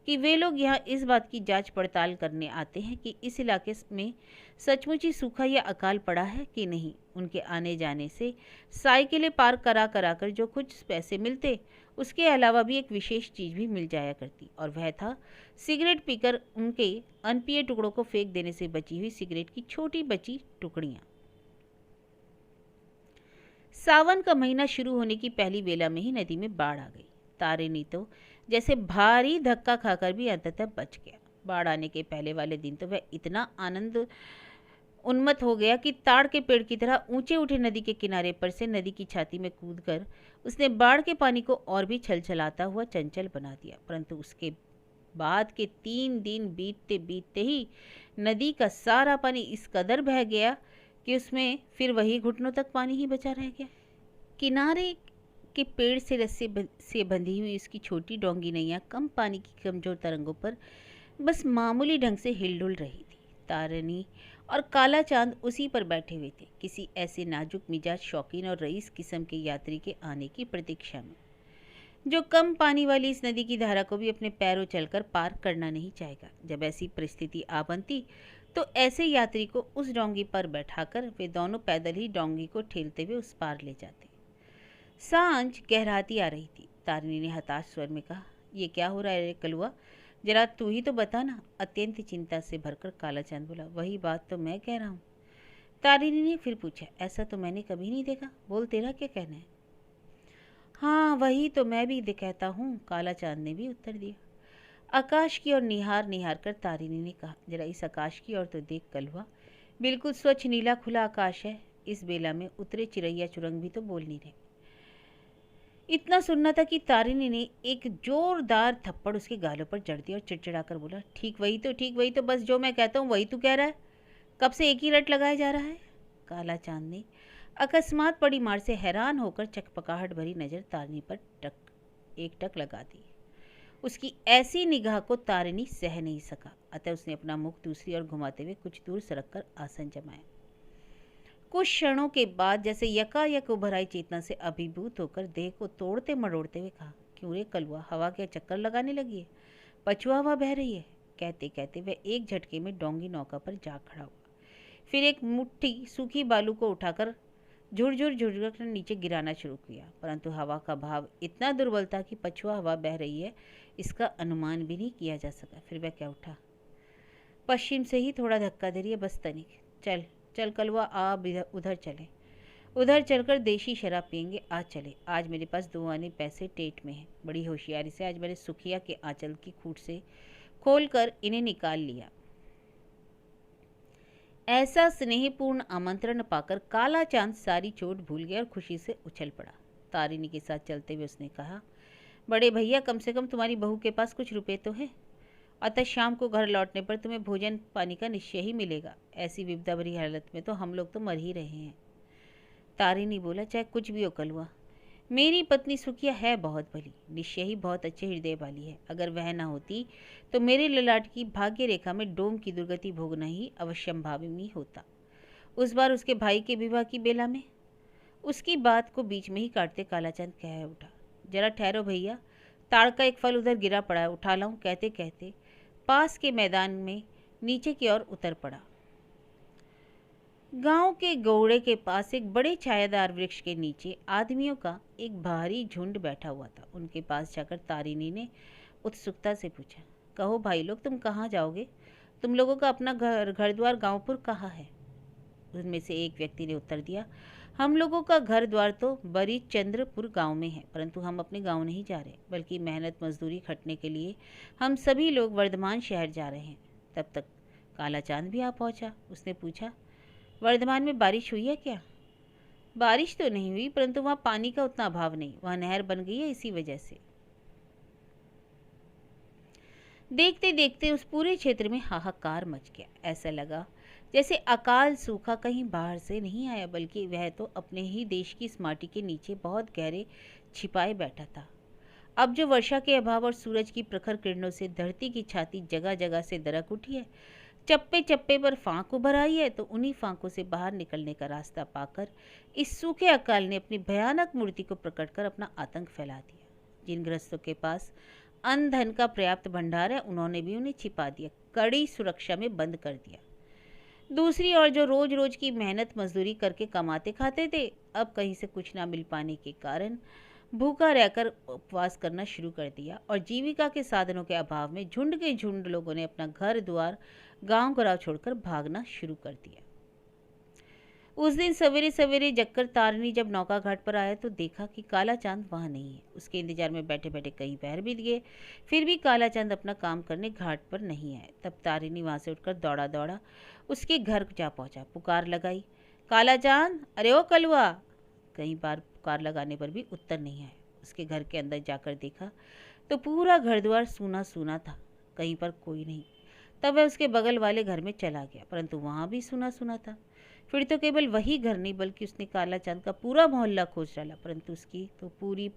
कि वे लोग यहाँ इस बात की जांच पड़ताल करने आते हैं कि इस इलाके में सचमुच ही सूखा या अकाल पड़ा है कि नहीं। उनके आने जाने से साइकिलें पार करा करा कर जो कुछ पैसे मिलते, उसके अलावा भी एक विशेष चीज़ भी मिल जाया करती, और वह था सिगरेट पीकर उनके अनपिए टुकड़ों को फेंक देने से बची हुई सिगरेट की छोटी बची टुकड़ियाँ। सावन का महीना शुरू होने की पहली बेला में ही नदी में बाढ़ आ गई। तारिणी तो जैसे भारी धक्का खाकर भी अंततः बच गया। बाढ़ आने के पहले वाले दिन तो वह इतना आनंद उन्मत्त हो गया कि ताड़ के पेड़ की तरह ऊंचे उठे नदी के किनारे पर से नदी की छाती में कूदकर उसने बाढ़ के पानी को और भी छलछलाता हुआ चंचल बना दिया। परंतु उसके बाद के 3 दिन बीतते बीतते ही नदी का सारा पानी इस कदर बह गया कि उसमें फिर वही घुटनों तक पानी ही बचा रह गया। किनारे के पेड़ से रस्से से बंधी हुई उसकी छोटी डोंगी नैया कम पानी की कमजोर तरंगों पर बस मामूली ढंग से हिलडुल रही थी। तारिणी और काला चांद उसी पर बैठे हुए थे, किसी ऐसे नाजुक मिजाज शौकीन और रईस किस्म के यात्री के आने की प्रतीक्षा में, जो कम पानी वाली इस नदी की धारा को भी अपने पैरों चलकर पार करना नहीं चाहेगा। जब ऐसी परिस्थिति आ बनती तो ऐसे यात्री को उस डोंगी पर बैठाकर वे दोनों पैदल ही डोंगी को ठेलते हुए उस पार ले जाते। सांझ गहराती आ रही थी। तारिणी ने हताश स्वर में कहा, ये क्या हो रहा है रे कलुआ, जरा तू ही तो बता ना। अत्यंत चिंता से भरकर काला चांद बोला, वही बात तो मैं कह रहा हूँ। तारिणी ने फिर पूछा, ऐसा तो मैंने कभी नहीं देखा, बोल तेरा क्या कहना है। हाँ वही तो मैं भी कहता हूँ, काला चांद ने भी उत्तर दिया। आकाश की ओर निहार निहार कर तारिणी ने कहा, जरा इस आकाश की ओर तो देख कलुआ, बिल्कुल स्वच्छ नीला खुला आकाश है। इस बेला में उतरे चिड़ैया चुरंग भी तो बोल नहीं रहे। इतना सुनना था कि तारिणी ने एक जोरदार थप्पड़ उसके गालों पर जड़ दिया और चिड़चिड़ा कर बोला, ठीक वही तो, बस जो मैं कहता हूँ वही तू कह रहा है, कब से एक ही रट लगाया जा रहा है। काला चांद ने अकस्मात पड़ी मार से हैरान होकर चकपकाहट भरी नजर तारिणी पर एक टक लगा दी। उसकी ऐसी निगाह को तारिणी सह नहीं सका, अतः उसने अपना मुख दूसरी ओर घुमाते हुए कुछ दूर सरक कर आसन जमाया। कुछ क्षणों के बाद जैसे यकायक उभर आई चेतना से अभिभूत होकर देह को तोड़ते मरोड़ते हुए कहा, क्यों रे कलुआ, हवा के चक्कर लगाने लगी है, पछुआ हवा बह रही है। कहते कहते वह एक झटके में डोंगी नौका पर जा खड़ा हुआ। फिर एक मुट्ठी सूखी बालू को उठाकर झुरझुर कर नीचे गिराना शुरू किया, परंतु हवा का भाव इतना दुर्बल था कि पछुआ हवा बह रही है इसका अनुमान भी नहीं किया जा सका। फिर वह क्या उठा, पश्चिम से ही थोड़ा धक्का दे रही है, बस तनिक, चल चल कलुआ, आ उधर चले, उधर चलकर देशी शराब पियेंगे, आज चले। आज मेरे पास 2 आने पैसे टेट में हैं। बड़ी होशियारी से आज मैंने सुखिया के आंचल की खूट से खोलकर इन्हें निकाल लिया। ऐसा स्नेहपूर्ण आमंत्रण पाकर काला चांद सारी चोट भूल गया और खुशी से उछल पड़ा। तारिणी के साथ चलते हुए उसने कहा, बड़े भैया, कम से कम तुम्हारी बहू के पास कुछ रुपए तो है, अतः शाम को घर लौटने पर तुम्हें भोजन पानी का निश्चय ही मिलेगा। ऐसी विपदा भरी हालत में तो हम लोग तो मर ही रहे हैं। तारिणी बोला, चाहे कुछ भी हो कलुआ, मेरी पत्नी सुखिया है बहुत भली, निश्चय ही बहुत अच्छे हृदय वाली है। अगर वह न होती तो मेरे ललाट की भाग्य रेखा में डोम की दुर्गति भोगना ही अवश्यंभावी होता। उस बार उसके भाई के विवाह की बेला में। उसकी बात को बीच में ही काटते कालाचंद कह उठा, जरा ठहरो भैया, ताड़ का एक फल उधर गिरा पड़ा है, उठा लाऊं। कहते कहते पास के मैदान में नीचे की ओर उतर पड़ा। गांव के गौड़े के पास एक बड़े छायादार वृक्ष के नीचे आदमियों का एक भारी झुंड बैठा हुआ था। उनके पास जाकर तारिणी ने उत्सुकता से पूछा, कहो भाई लोग, तुम कहाँ जाओगे? तुम लोगों का अपना घर द्वार गांवपुर कहाँ है? उनमें से एक व्यक्ति ने उत्तर दिया, हम लोगों का घर द्वार तो बड़ी चंद्रपुर गांव में है, परंतु हम अपने गांव नहीं जा रहे, बल्कि मेहनत मजदूरी खटने के लिए हम सभी लोग वर्धमान शहर जा रहे हैं। तब तक काला चांद भी आ पहुंचा। उसने पूछा, वर्धमान में बारिश हुई है क्या? बारिश तो नहीं हुई, परंतु वहां पानी का उतना अभाव नहीं, वहां नहर बन गई है इसी वजह से। देखते देखते उस पूरे क्षेत्र में हाहाकार मच गया। ऐसा लगा जैसे अकाल सूखा कहीं बाहर से नहीं आया, बल्कि वह तो अपने ही देश की इस माटी के नीचे बहुत गहरे छिपाए बैठा था। अब जो वर्षा के अभाव और सूरज की प्रखर किरणों से धरती की छाती जगह जगह से दरक उठी है, चप्पे चप्पे पर फांक उभर आई है, तो उन्हीं फांकों से बाहर निकलने का रास्ता पाकर इस सूखे अकाल ने अपनी भयानक मूर्ति को प्रकट कर अपना आतंक फैला दिया। जिन गृहस्थों के पास अन्न धन का पर्याप्त भंडार है, उन्होंने भी उन्हें छिपा दिया, कड़ी सुरक्षा में बंद कर दिया। दूसरी ओर जो रोज रोज की मेहनत मजदूरी करके कमाते खाते थे, अब कहीं से कुछ ना मिल पाने के कारण भूखा रहकर उपवास करना शुरू कर दिया, और जीविका के साधनों के अभाव में झुंड के झुंड लोगों ने अपना घर द्वार गांव गराव छोड़कर भागना शुरू कर दिया। उस दिन सवेरे सवेरे जगकर तारिणी जब नौका घाट पर आया तो देखा कि काला चांद वहां नहीं है। उसके इंतजार में बैठे बैठे कई पहर बीत गए, फिर भी काला चांद अपना काम करने घाट पर नहीं आए। तब तारिणी वहां से उठकर दौड़ा दौड़ा उसके घर जा पहुंचा, पुकार लगाई, काला चांद, अरे ओ कलुआ। कई बार पुकार लगाने पर भी उत्तर नहीं आया। उसके घर के अंदर जाकर देखा तो पूरा घर द्वार सूना सूना था, कहीं पर कोई नहीं। तब वह उसके बगल वाले घर में चला गया, परंतु वहां भी सूना सूना था। फिर तो केवल वही घर नहीं, बल्कि उसने काला चांद का पूरा मोहल्ला खोज डाला, परंतु उसकी तो पूरी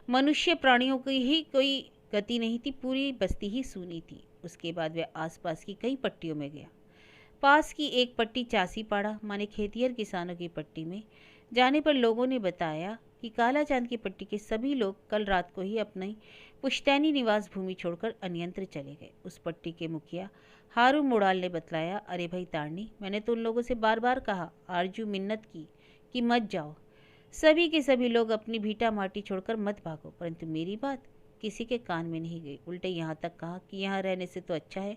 मनुष्य प्राणियों की ही कोई गति नहीं थी, पूरी बस्ती ही सूनी थी। उसके बाद वह आसपास की कई पट्टियों में गया। पास की एक पट्टी चासी पाड़ा माने खेतिहर किसानों की पट्टी में जाने पर लोगों ने बताया कि काला चांद की पट्टी के सभी लोग कल रात को ही अपनी पुश्तैनी निवास भूमि छोड़कर अन्यंत्र चले गए। उस पट्टी के मुखिया हारू मोड़ाल ने बतलाया, अरे भाई तारनी, मैंने तो उन लोगों से बार बार कहा, आरजू मिन्नत की कि मत जाओ, सभी के सभी लोग अपनी भीटा माटी छोड़कर मत भागो, परंतु मेरी बात किसी के कान में नहीं गई। उल्टे यहाँ तक कहा कि यहाँ रहने से तो अच्छा है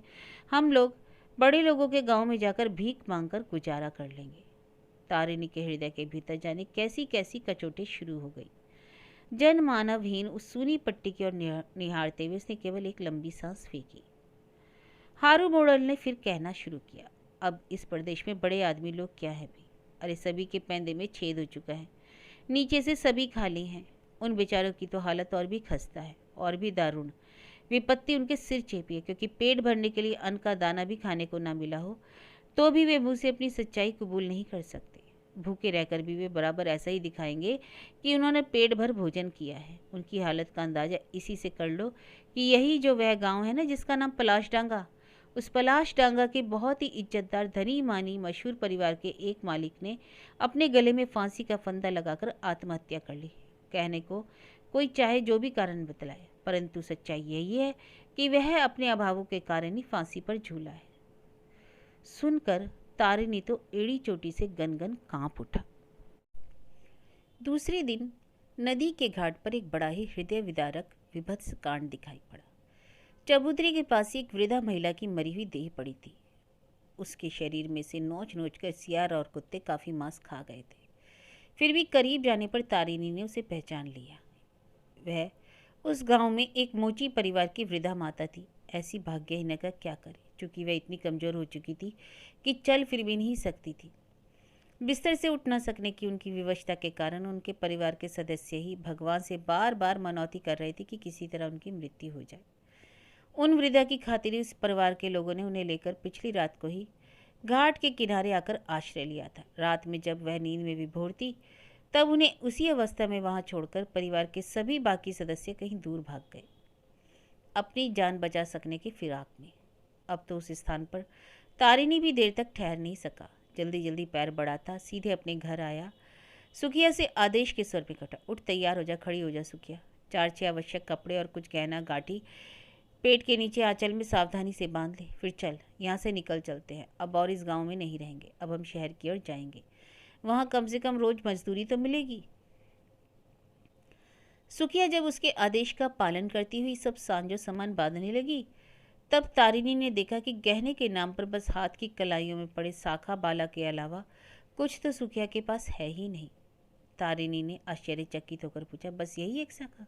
हम लोग बड़े लोगों के गांव में जाकर भीख मांगकर गुजारा कर लेंगे। तारिणी के हृदय के भीतर जाने कैसी कैसी कचोटें शुरू हो गई। जनमानवहीन उस सूनी पट्टी की ओर निहारते हुए उसने केवल एक लंबी सांस फेंकी। हारू मोड़ल ने फिर कहना शुरू किया, अब इस प्रदेश में बड़े आदमी लोग क्या है भी, अरे सभी के पैंदे में छेद हो चुका है, नीचे से सभी खाली हैं। उन बेचारों की तो हालत और भी खस्ता है, और भी दारुण। विपत्ति उनके सिर चेपी है, क्योंकि पेट भरने के लिए अन्न का दाना भी खाने को ना मिला हो तो भी वे मुंह से अपनी सच्चाई कबूल नहीं कर सकते। भूखे रहकर भी वे बराबर ऐसा ही दिखाएंगे कि उन्होंने पेट भर भोजन किया है। उनकी हालत का अंदाजा इसी से कर लो कि यही जो वह गांव है ना जिसका नाम पलाश डांगा, उस पलाश डांगा के बहुत ही इज्जतदार धनी मानी मशहूर परिवार के एक मालिक ने अपने गले में फांसी का फंदा लगाकर आत्महत्या कर ली। कहने को कोई चाहे जो भी कारण बतलाए, परंतु सच्चाई यही है कि वह अपने अभावों के कारण ही फांसी पर झूला है। सुनकर तारिणी तो एड़ी चोटी से गनगन कांप उठा। दूसरे दिन नदी के घाट पर एक बड़ा ही हृदय विदारक विभत्स कांड दिखाई पड़ा। चबूतरे के पास एक वृद्धा महिला की मरी हुई देह पड़ी थी। उसके शरीर में से नोच नोच कर सियार और कुत्ते काफी मांस खा गए थे। फिर भी करीब जाने पर तारिणी ने उसे पहचान लिया। वह उस गांव में एक मोची परिवार की वृद्धा माता थी। ऐसी भाग्यहीन का क्या करे, चूंकि वह इतनी कमजोर हो चुकी थी कि चल फिर भी नहीं सकती थी। बिस्तर से उठ न सकने की उनकी विवशता के कारण उनके परिवार के सदस्य ही भगवान से बार बार मनौती कर रहे थे कि किसी तरह उनकी मृत्यु हो जाए। उन वृद्धा की खातिर उस परिवार के लोगों ने उन्हें लेकर पिछली रात को ही घाट के किनारे आकर आश्रय लिया था। रात में जब वह नींद में विभोर थी, तब उन्हें उसी अवस्था में वहां छोड़कर परिवार के सभी बाकी सदस्य कहीं दूर भाग गए, अपनी जान बचा सकने की फिराक में। अब तो उस स्थान पर तारिणी भी देर तक ठहर नहीं सका। जल्दी जल्दी पैर बढ़ाता सीधे अपने घर आया। सुखिया से आदेश के स्वर में कटा, उठ, तैयार हो जा, खड़ी हो जा सुखिया। 4-6 आवश्यक कपड़े और कुछ गहना गाठी पेट के नीचे आंचल में सावधानी से बांध ले। फिर चल, यहाँ से निकल चलते हैं। अब और इस गांव में नहीं रहेंगे, अब हम शहर की ओर जाएंगे, वहां कम से कम रोज मजदूरी तो मिलेगी। सुखिया जब उसके आदेश का पालन करती हुई सब सांजों सामान बांधने लगी, तब तारिणी ने देखा कि गहने के नाम पर बस हाथ की कलाइयों में पड़े शाखा बाला के अलावा कुछ तो सुखिया के पास है ही नहीं। तारिणी ने आश्चर्यचकित होकर पूछा, बस यही एक शाखा?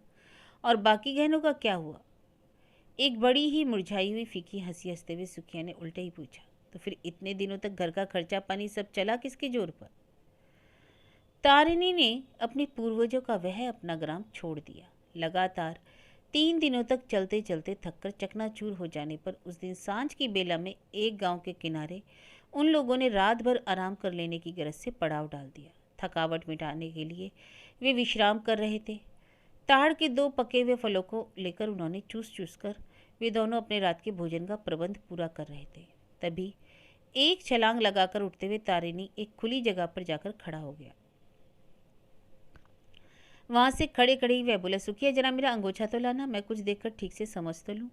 और बाकी गहनों का क्या हुआ? एक बड़ी ही मुरझाई हुई फीकी हंसी हंसते हुए सुखिया ने उल्टे ही पूछा, तो फिर इतने दिनों तक घर का खर्चा पानी सब चला किसके जोर पर? तारिणी ने अपने पूर्वजों का वह अपना ग्राम छोड़ दिया। लगातार 3 दिनों तक चलते चलते थककर चकनाचूर हो जाने पर उस दिन सांझ की बेला में एक गांव के किनारे उन लोगों ने रात भर आराम कर लेने की गरज से पड़ाव डाल दिया। थकावट मिटाने के लिए वे विश्राम कर रहे थे। ताड़ के 2 पके हुए फलों को लेकर उन्होंने चूस चूस कर वे दोनों अपने रात के भोजन का प्रबंध पूरा कर रहे थे। तभी एक छलांग लगाकर उठते हुए तारिणी एक खुली जगह पर जाकर खड़ा हो गया। वहां से खड़े खड़े ही वह बोला, सुखिया जरा मेरा अंगोछा तो लाना, मैं कुछ देखकर ठीक से समझ तो लूँ।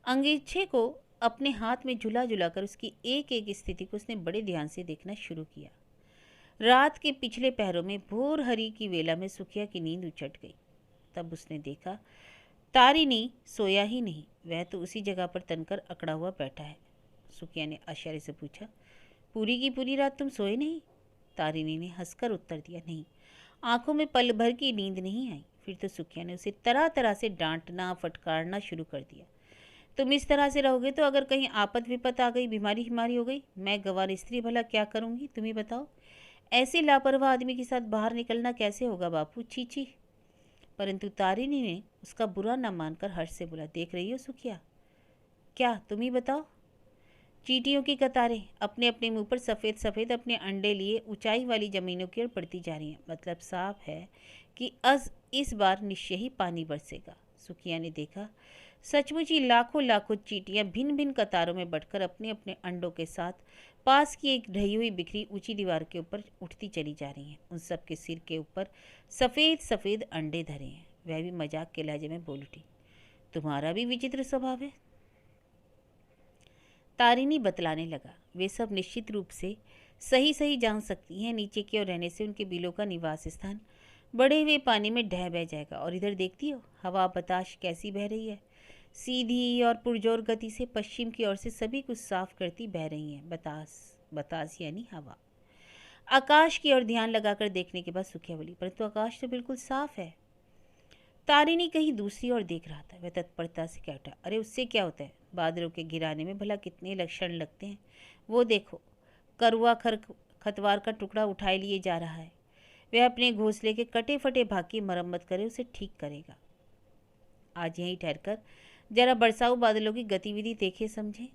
अंगीछे को अपने हाथ में झुला झुलाकर उसकी एक एक स्थिति को उसने बड़े ध्यान से देखना शुरू किया। रात के पिछले पहरों में भोर हरी की वेला में सुखिया की नींद उचट गई। तब उसने देखा तारिणी सोया ही नहीं, वह तो उसी जगह पर तनकर अकड़ा हुआ बैठा है। सुखिया ने आश्चर्य से पूछा, पूरी की पूरी रात तुम सोए नहीं? तारिणी ने हंसकर उत्तर दिया, नहीं, आंखों में पल भर की नींद नहीं आई। फिर तो सुखिया ने उसे तरह तरह से डांटना फटकारना शुरू कर दिया। तुम इस तरह से रहोगे तो अगर कहीं आपत विपत आ गई, बीमारी हिमारी हो गई, मैं गंवार स्त्री भला क्या करूँगी, तुम ही बताओ। ऐसे लापरवाह आदमी के साथ बाहर निकलना कैसे होगा बापू, छी छी। परंतु तारिणी ने उसका बुरा न मानकर हर्ष से बोला, देख रही हो सुखिया, क्या तुम ही बताओ। चींटियों की कतारें अपने अपने मुंह पर सफ़ेद सफ़ेद अपने अंडे लिए ऊंचाई वाली ज़मीनों की ओर बढ़ती जा रही हैं। मतलब साफ है कि इस बार निश्चय ही पानी बरसेगा। सुखिया ने देखा सचमुच ही लाखों लाखों चींटियां भिन्न भिन्न कतारों में बढ़कर अपने अपने अंडों के साथ पास की एक ढही हुई बिखरी ऊंची दीवार के ऊपर उठती चली जा रही हैं। उन सब के सिर के ऊपर सफ़ेद सफ़ेद अंडे धरे हैं। वह भी मजाक के लहजे में बोल उठी, तुम्हारा भी विचित्र स्वभाव है। तारिणी बतलाने लगा, वे सब निश्चित रूप से सही सही जान सकती हैं नीचे की ओर रहने से उनके बिलों का निवास स्थान बढ़े हुए पानी में ढह बह जाएगा। और इधर देखती हो हवा बताश कैसी बह रही है, सीधी और पुरजोर गति से पश्चिम की ओर से सभी कुछ साफ करती बह रही है। बतास बतास यानी हवा। आकाश की ओर ध्यान लगाकर देखने के बाद सुखिया बोली, परंतु आकाश तो बिल्कुल साफ है। तारिणी कहीं दूसरी ओर देख रहा था। वह तत्परता से कह उठा, अरे उससे क्या होता है, बादलों के गिराने में भला कितने लक्षण लगते हैं। वो देखो करुआ खतवार का टुकड़ा उठाए लिए जा रहा है। वह अपने घोंसले के कटे फटे भाग की मरम्मत करे उसे ठीक करेगा। आज यहीं ठहरकर जरा बरसाऊ बादलों की गतिविधि देखे समझे।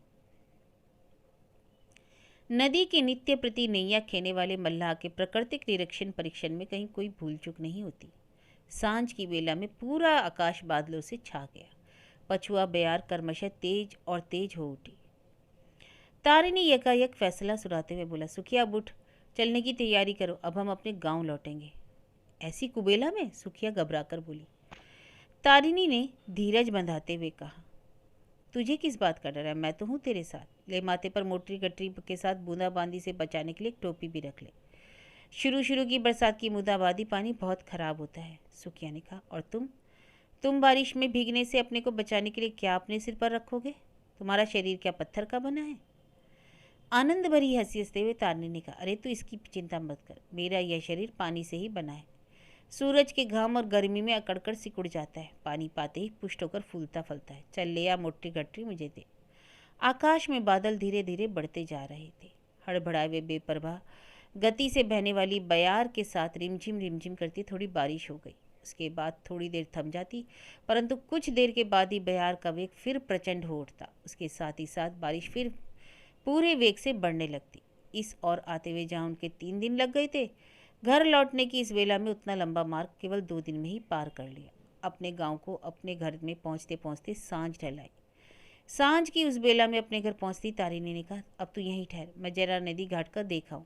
नदी के नित्य प्रति नैया खेने वाले मल्लाह के प्राकृतिक निरीक्षण परीक्षण में कहीं कोई भूल चूक नहीं होती। सांझ की बेला में पूरा आकाश बादलों से छा गया। पछुआ बयार कर्मशः तेज और तेज हो उठी। तारिणी यकायक फैसला सुनाते हुए बोला, सुखिया बुठ, चलने की तैयारी करो, अब हम अपने गांव लौटेंगे। ऐसी कुबेला में? सुखिया घबराकर बोली। तारिणी ने धीरज बंधाते हुए कहा, तुझे किस बात का डर है, मैं तो हूँ तेरे साथ। ले माथे पर मोटरी गटरी के साथ बूंदाबांदी से बचाने के लिए एक टोपी भी रख ले। शुरू की बरसात की बूंदाबांदी पानी बहुत खराब होता है। सुखिया ने कहा, और तुम बारिश में भीगने से अपने को बचाने के लिए क्या अपने सिर पर रखोगे? तुम्हारा शरीर क्या पत्थर का बना है? आनंद भरी हंसी हंसते हुए तारिणी ने कहा, अरे तू इसकी चिंता मत कर, मेरा यह शरीर पानी से ही बना है। सूरज के घाम और गर्मी में अकड़कर सिकुड़ जाता है, पानी पाते ही पुष्ट होकर फूलता फलता है। चल ले आ मोटी गटरी मुझे दे। आकाश में बादल धीरे धीरे बढ़ते जा रहे थे। हड़बड़ाए हुए बेपरवाह गति से बहने वाली बयार के साथ रिमझिम करती थोड़ी बारिश हो गई। उसके बाद थोड़ी देर थम जाती, परंतु कुछ देर के बाद ही बयार का वेग फिर प्रचंड हो उठता। उसके साथ ही साथ बारिश फिर पूरे वेग से बढ़ने लगती। इस और आते हुए जहाँ उनके 3 दिन लग गए थे, घर लौटने की इस वेला में उतना लंबा मार्ग केवल 2 दिन में ही पार कर लिया। अपने गांव को अपने घर में पहुंचते पहुंचते सांझ ढल आई। सांझ की उस बेला में अपने घर पहुंचती तारिणी ने कहा, अब तू यहीं ठहर, मैं जरा नदी घाट का देखाऊं।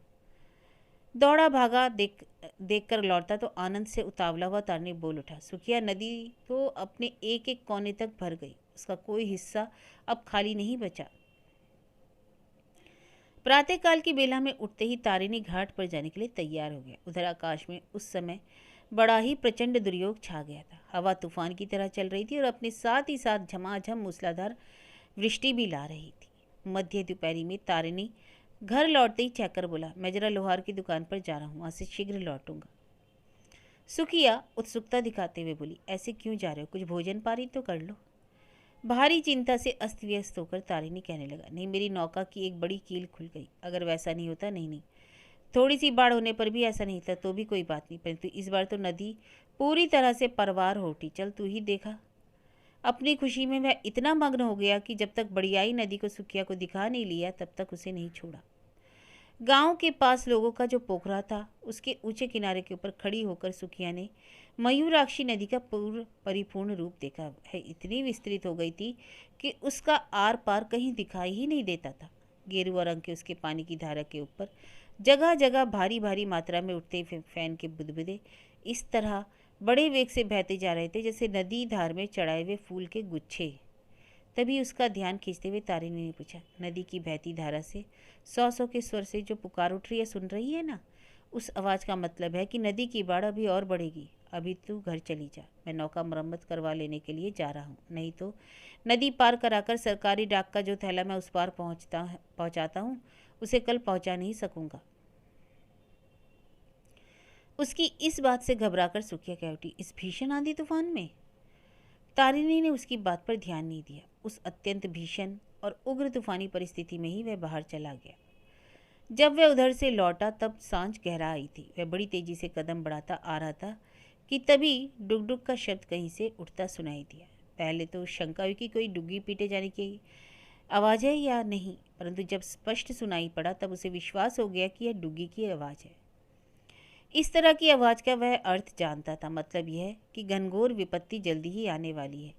दौड़ा भागा देख कर लौटता तो आनंद से उतावला हुआ तारिणी बोल उठा, सुखिया नदी तो अपने एक एक कोने तक भर गई, उसका कोई हिस्सा अब खाली नहीं बचा। प्रातःकाल की बेला में उठते ही तारिणी घाट पर जाने के लिए तैयार हो गया। उधर आकाश में उस समय बड़ा ही प्रचंड दुर्योग छा गया था। हवा तूफान की तरह चल रही थी और अपने साथ ही साथ झमाझम मूसलाधार वृष्टि भी ला रही थी। मध्य दोपहरी में तारिणी घर लौटते ही चहकर बोला, मैं जरा लोहार की दुकान पर जा रहा हूँ, वहाँ से शीघ्र लौटूंगा। सुखिया उत्सुकता दिखाते हुए बोली, ऐसे क्यों जा रहे हो, कुछ भोजन पानी तो कर लो। भारी चिंता से अस्त व्यस्त होकर तारिणी कहने लगा, नहीं, मेरी नौका की एक बड़ी कील खुल गई। अगर वैसा नहीं होता, नहीं नहीं, थोड़ी सी बाढ़ होने पर भी ऐसा नहीं था तो भी कोई बात नहीं, परंतु इस बार तो नदी पूरी तरह से परवार हो उठी। चल तू ही देखा। अपनी खुशी में वह इतना मग्न हो गया कि जब तक बड़ियाई नदी को सुखिया को दिखा नहीं लिया तब तक उसे नहीं छोड़ा। गांव के पास लोगों का जो पोखरा था उसके ऊंचे किनारे के ऊपर खड़ी होकर सुखिया ने मयूराक्षी नदी का पूर्ण परिपूर्ण रूप देखा। वह इतनी विस्तृत हो गई थी कि उसका आर पार कहीं दिखाई ही नहीं देता था। गेरुआ रंग के उसके पानी की धारा के ऊपर जगह जगह भारी भारी मात्रा में उठते फैन के बुदबुदे इस तरह बड़े वेग से बहते जा रहे थे जैसे नदी धार में चढ़ाए हुए फूल के गुच्छे। तभी उसका ध्यान खींचते हुए तारिणी ने पूछा, नदी की बहती धारा से सौ सौ के स्वर से जो पुकार उठ रही है, सुन रही है ना? उस आवाज़ का मतलब है कि नदी की बाढ़ अभी और बढ़ेगी। अभी तू घर चली जा, मैं नौका मरम्मत करवा लेने के लिए जा रहा हूँ। नहीं तो नदी पार कराकर सरकारी डाक का जो थैला मैं उस पार पहुँचाता हूँ उसे कल पहुँचा नहीं सकूँगा। उसकी इस बात से घबराकर सुखिया कह उठी, इस भीषण आंधी तूफान में? तारिणी ने उसकी बात पर ध्यान नहीं दिया। उस अत्यंत भीषण और उग्र तूफानी परिस्थिति में ही वह बाहर चला गया। जब वह उधर से लौटा तब सांझ गहरा आई थी। वह बड़ी तेजी से कदम बढ़ाता आ रहा था कि तभी डुग डुग का शब्द कहीं से उठता सुनाई दिया। पहले तो शंका हुई कि कोई डुग्गी पीटे जाने की आवाज़ है या नहीं, परंतु जब स्पष्ट सुनाई पड़ा तब उसे विश्वास हो गया कि यह डुग्गी की आवाज़ है। इस तरह की आवाज़ का वह अर्थ जानता था, मतलब यह है कि घनघोर विपत्ति जल्दी ही आने वाली है।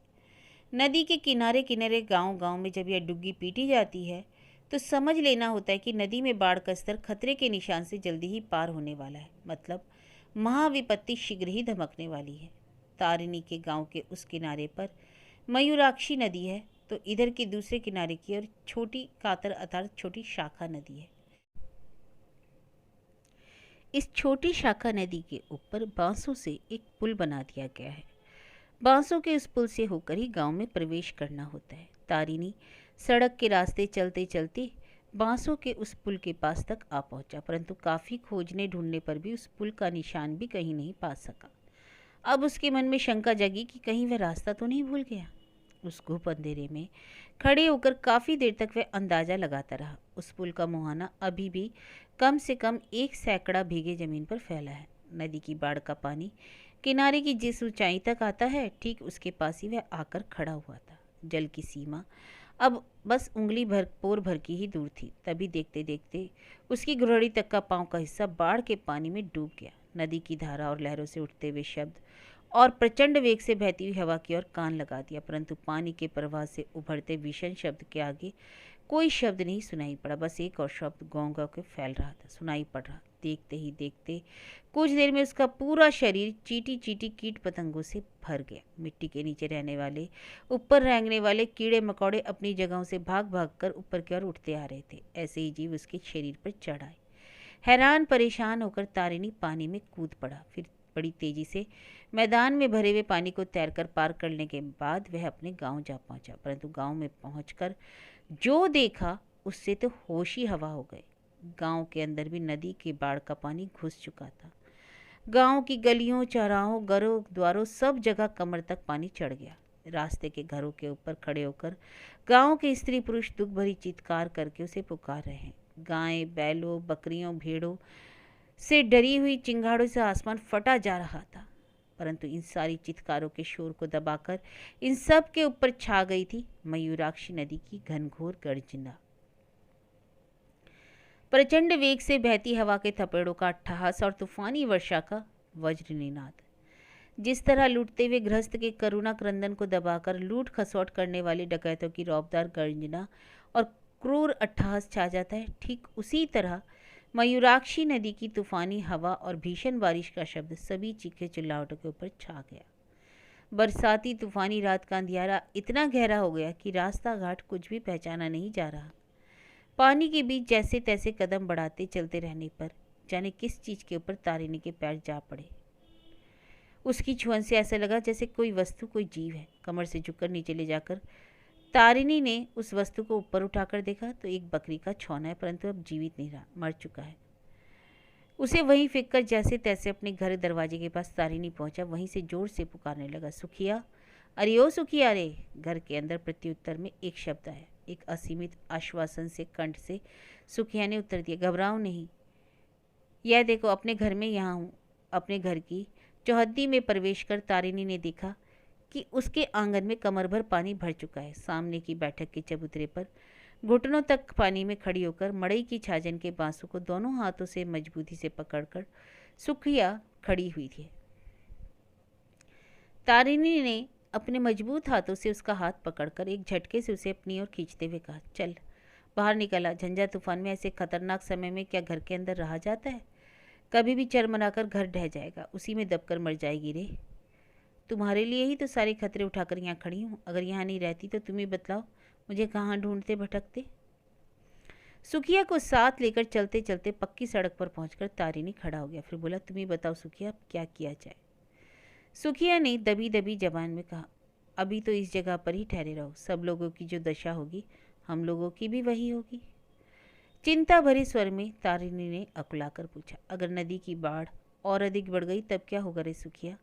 नदी के किनारे किनारे गांव गांव में जब यह डुग्गी पीटी जाती है तो समझ लेना होता है कि नदी में बाढ़ का स्तर खतरे के निशान से जल्दी ही पार होने वाला है, मतलब महाविपत्ति शीघ्र ही धमकने वाली है। तारिणी के गांव के उस किनारे पर मयूराक्षी नदी है तो इधर के दूसरे किनारे की ओर छोटी कातर अर्थात छोटी शाखा नदी है। इस छोटी शाखा नदी के ऊपर बांसों से एक पुल बना दिया गया है। बांसों के उस पुल से होकर ही गांव में प्रवेश करना होता है। तारिणी सड़क के रास्ते चलते चलते बांसों के उस पुल के पास तक आ पहुंचा, परंतु काफ़ी खोजने ढूंढने पर भी उस पुल का निशान भी कहीं नहीं पा सका। अब उसके मन में शंका जगी कि कहीं वह रास्ता तो नहीं भूल गया। उस घुप अंधेरे में खड़े होकर काफ़ी देर तक वह अंदाज़ा लगाता रहा। उस पुल का मुहाना अभी भी कम से कम 1 सैकड़ा भीगे ज़मीन पर फैला है। नदी की बाढ़ का पानी किनारे की जिस ऊंचाई तक आता है ठीक उसके पास ही वह आकर खड़ा हुआ था। जल की सीमा अब बस उंगली भर पोर भर की ही दूर थी। तभी देखते देखते उसकी गुरहड़ी तक का पांव का हिस्सा बाढ़ के पानी में डूब गया। नदी की धारा और लहरों से उठते हुए शब्द और प्रचंड वेग से बहती हुई हवा की ओर कान लगा दिया, परंतु पानी के प्रवाह से उभरते भीषण शब्द के आगे कोई शब्द नहीं सुनाई पड़ा। बस एक और शब्द गाँव गाँव के फैल रहा था, सुनाई पड़ रहा। देखते ही देखते कुछ देर में उसका पूरा शरीर चीटी चीटी कीट पतंगों से भर गया। मिट्टी के नीचे रहने वाले, ऊपर रेंगने वाले कीड़े मकोड़े अपनी जगहों से भाग भाग कर ऊपर की ओर उठते आ रहे थे। ऐसे ही जीव उसके शरीर पर चढ़ आए। हैरान परेशान होकर तारिणी पानी में कूद पड़ा। फिर बड़ी तेजी से मैदान में भरे हुए पानी को तैरकर पार करने के बाद वह अपने गांव जा पहुंचा, परंतु गांव में पहुंचकर जो देखा उससे तो होश ही हवा हो गए। गांव के अंदर भी नदी के बाढ़ का पानी घुस चुका था। गांव की गलियों, चौराहों, घरों, द्वारों सब जगह कमर तक पानी चढ़ गया। रास्ते के घरों के ऊपर खड़े होकर गांव के स्त्री पुरुष दुख भरी चित्कार करके उसे पुकार रहे हैं। गायें, बैलों, बकरियों, भेड़ों से डरी हुई चिंगाड़ों से आसमान फटा जा रहा था, परंतु इन सारी चित्कारों के शोर को दबाकर इन सब के ऊपर छा गई थी मयूराक्षी नदी की घनघोर गर्जना। प्रचंड वेग से बहती हवा के थपेड़ों का अट्टहास और तूफानी वर्षा का वज्र निनाद। जिस तरह लूटते हुए गृहस्थ के करुणा क्रंदन को दबाकर लूट खसोट करने वाले डकैतों की रौबदार गर्जना और क्रूर अट्टहास छा जाता है, ठीक उसी तरह मयूराक्षी नदी की तूफानी हवा और भीषण बारिश का शब्द सभी चीखे चिल्लाहटों के ऊपर छा गया। बरसाती तूफानी रात का अंधियारा इतना गहरा हो गया कि रास्ता घाट कुछ भी पहचाना नहीं जा रहा। पानी के बीच जैसे तैसे कदम बढ़ाते चलते रहने पर जाने किस चीज़ के ऊपर तारिणी के पैर जा पड़े। उसकी छुअन से ऐसा लगा जैसे कोई वस्तु, कोई जीव है। कमर से झुककर नीचे ले जाकर तारिणी ने उस वस्तु को ऊपर उठाकर देखा तो एक बकरी का छौना है, परंतु अब जीवित नहीं रहा, मर चुका है। उसे वहीं फेंक कर जैसे तैसे अपने घर दरवाजे के पास तारिणी पहुंचा। वहीं से जोर से पुकारने लगा, सुखिया अरे ओ सुखिया रे। घर के अंदर प्रत्युत्तर में एक शब्द आया। एक असीमित आश्वासन से कंठ से सुखिया ने उत्तर दिया, घबराओ नहीं, यह देखो अपने घर में यहाँ हूँ। अपने घर की चौहद्दी में प्रवेश कर तारिणी ने देखा कि उसके आंगन में कमर भर पानी भर चुका है। सामने की बैठक के चबूतरे पर घुटनों तक पानी में खड़ी होकर मड़ई की छाजन के बांसों को दोनों हाथों से मजबूती से पकड़कर सुखिया खड़ी हुई थी। तारिणी ने अपने मजबूत हाथों से उसका हाथ पकड़कर एक झटके से उसे अपनी ओर खींचते हुए कहा, चल बाहर निकला। झंझा तूफान में ऐसे खतरनाक समय में क्या घर के अंदर रहा जाता है? कभी भी चरमराकर घर ढह जाएगा, उसी में दबकर मर जाएगी रे। तुम्हारे लिए ही तो सारे खतरे उठाकर यहाँ खड़ी हूँ। अगर यहाँ नहीं रहती तो तुम ही बतलाओ मुझे कहाँ ढूंढते भटकते। सुखिया को साथ लेकर चलते चलते पक्की सड़क पर पहुंचकर तारिणी खड़ा हो गया। फिर बोला, तुम ही बताओ सुखिया, अब क्या किया जाए? सुखिया ने दबी दबी जबान में कहा, अभी तो इस जगह पर ही ठहरे रहो। सब लोगों की जो दशा होगी हम लोगों की भी वही होगी। चिंता भरे स्वर में तारिणी ने अकुलाकर पूछा, अगर नदी की बाढ़ और अधिक बढ़ गई तब क्या होगा रे सुखिया?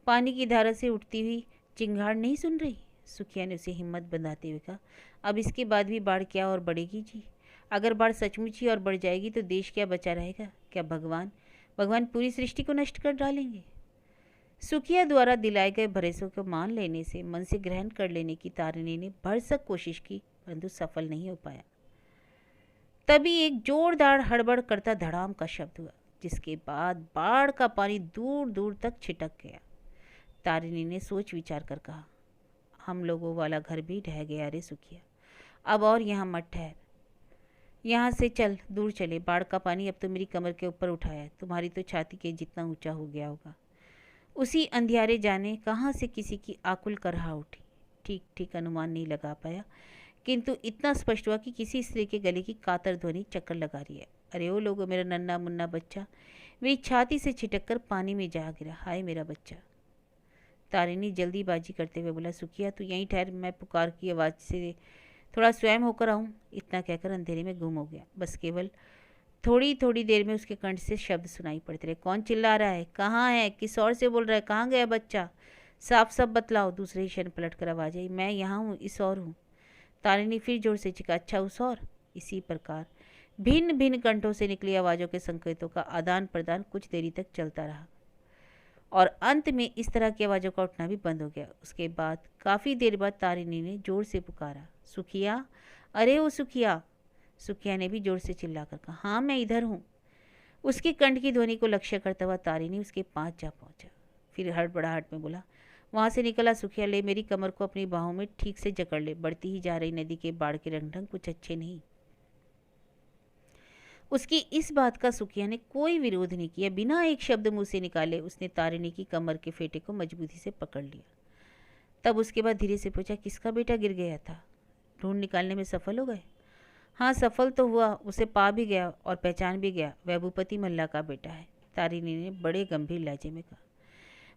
पानी की धारा से उठती हुई चिंगाड़ नहीं सुन रही? सुखिया ने उसे हिम्मत बंधाते हुए कहा, अब इसके बाद भी बाढ़ क्या और बढ़ेगी जी। अगर बाढ़ सचमुच ही और बढ़ जाएगी तो देश क्या बचा रहेगा? क्या भगवान पूरी सृष्टि को नष्ट कर डालेंगे? सुखिया द्वारा दिलाए गए भरोसे को मान लेने से, मन से ग्रहण कर लेने की तारिणी ने भरसक कोशिश की, परंतु सफल नहीं हो पाया। तभी एक जोरदार हड़बड़ करता धड़ाम का शब्द हुआ, जिसके बाद बाढ़ का पानी दूर दूर तक छिटक गया। तारिणी ने सोच विचार कर कहा, हम लोगों वाला घर भी ढह गया रे सुखिया। अब और यहाँ मत ठहर, यहाँ से चल, दूर चले। बाढ़ का पानी अब तो मेरी कमर के ऊपर उठाया है, तुम्हारी तो छाती के जितना ऊंचा हो गया होगा। उसी अंधियारे जाने कहाँ से किसी की आकुल करहा उठी। ठीक ठीक अनुमान नहीं लगा पाया, किंतु इतना स्पष्ट हुआ कि किसी स्त्री के गले की कातर ध्वनि चक्कर लगा रही है। अरे ओ लोगों, मेरा नन्हा मुन्ना बच्चा मेरी छाती से छिटक कर पानी में जा गिरा। हाय मेरा बच्चा। तारिणी जल्दीबाजी करते हुए बोला, सुखिया तू यहीं ठहर, मैं पुकार की आवाज़ से थोड़ा स्वयं होकर आऊँ। इतना कहकर अंधेरे में गुम हो गया। बस केवल थोड़ी थोड़ी देर में उसके कंठ से शब्द सुनाई पड़ते रहे, कौन चिल्ला रहा है? कहाँ है? किस ओर से बोल रहा है? कहाँ गया बच्चा? साफ साफ बतलाओ। दूसरे ही क्षण पलट कर आवाज आई, मैं यहाँ हूँ, इस ओर हूँ। तारिणी फिर जोर से चिल्ला, अच्छा उस ओर? इसी प्रकार भिन्न भिन्न कंठों से निकली आवाज़ों के संकेतों का आदान प्रदान कुछ देरी तक चलता रहा और अंत में इस तरह की आवाज़ों का उठना भी बंद हो गया। उसके बाद काफ़ी देर बाद तारिणी ने जोर से पुकारा, सुखिया, अरे ओ सुखिया। सुखिया ने भी जोर से चिल्लाकर कहा, हाँ मैं इधर हूँ। उसकी कंठ की ध्वनि को लक्ष्य करता हुआ तारिणी उसके पास जा पहुंचा। फिर हड़बड़ाहट में बोला, वहाँ से निकला सुखिया, ले मेरी कमर को अपनी बाहों में ठीक से जकड़ ले। बढ़ती ही जा रही नदी के बाढ़ के रंग ढंग कुछ अच्छे नहीं। उसकी इस बात का सुखिया ने कोई विरोध नहीं किया। बिना एक शब्द मुंह से निकाले उसने तारिणी की कमर के फेटे को मजबूती से पकड़ लिया। तब उसके बाद धीरे से पूछा, किसका बेटा गिर गया था? ढूंढ निकालने में सफल हो गए? हाँ सफल तो हुआ, उसे पा भी गया और पहचान भी गया, वह भूपति मल्ला का बेटा है। तारिणी ने बड़े गंभीर लहजे में कहा।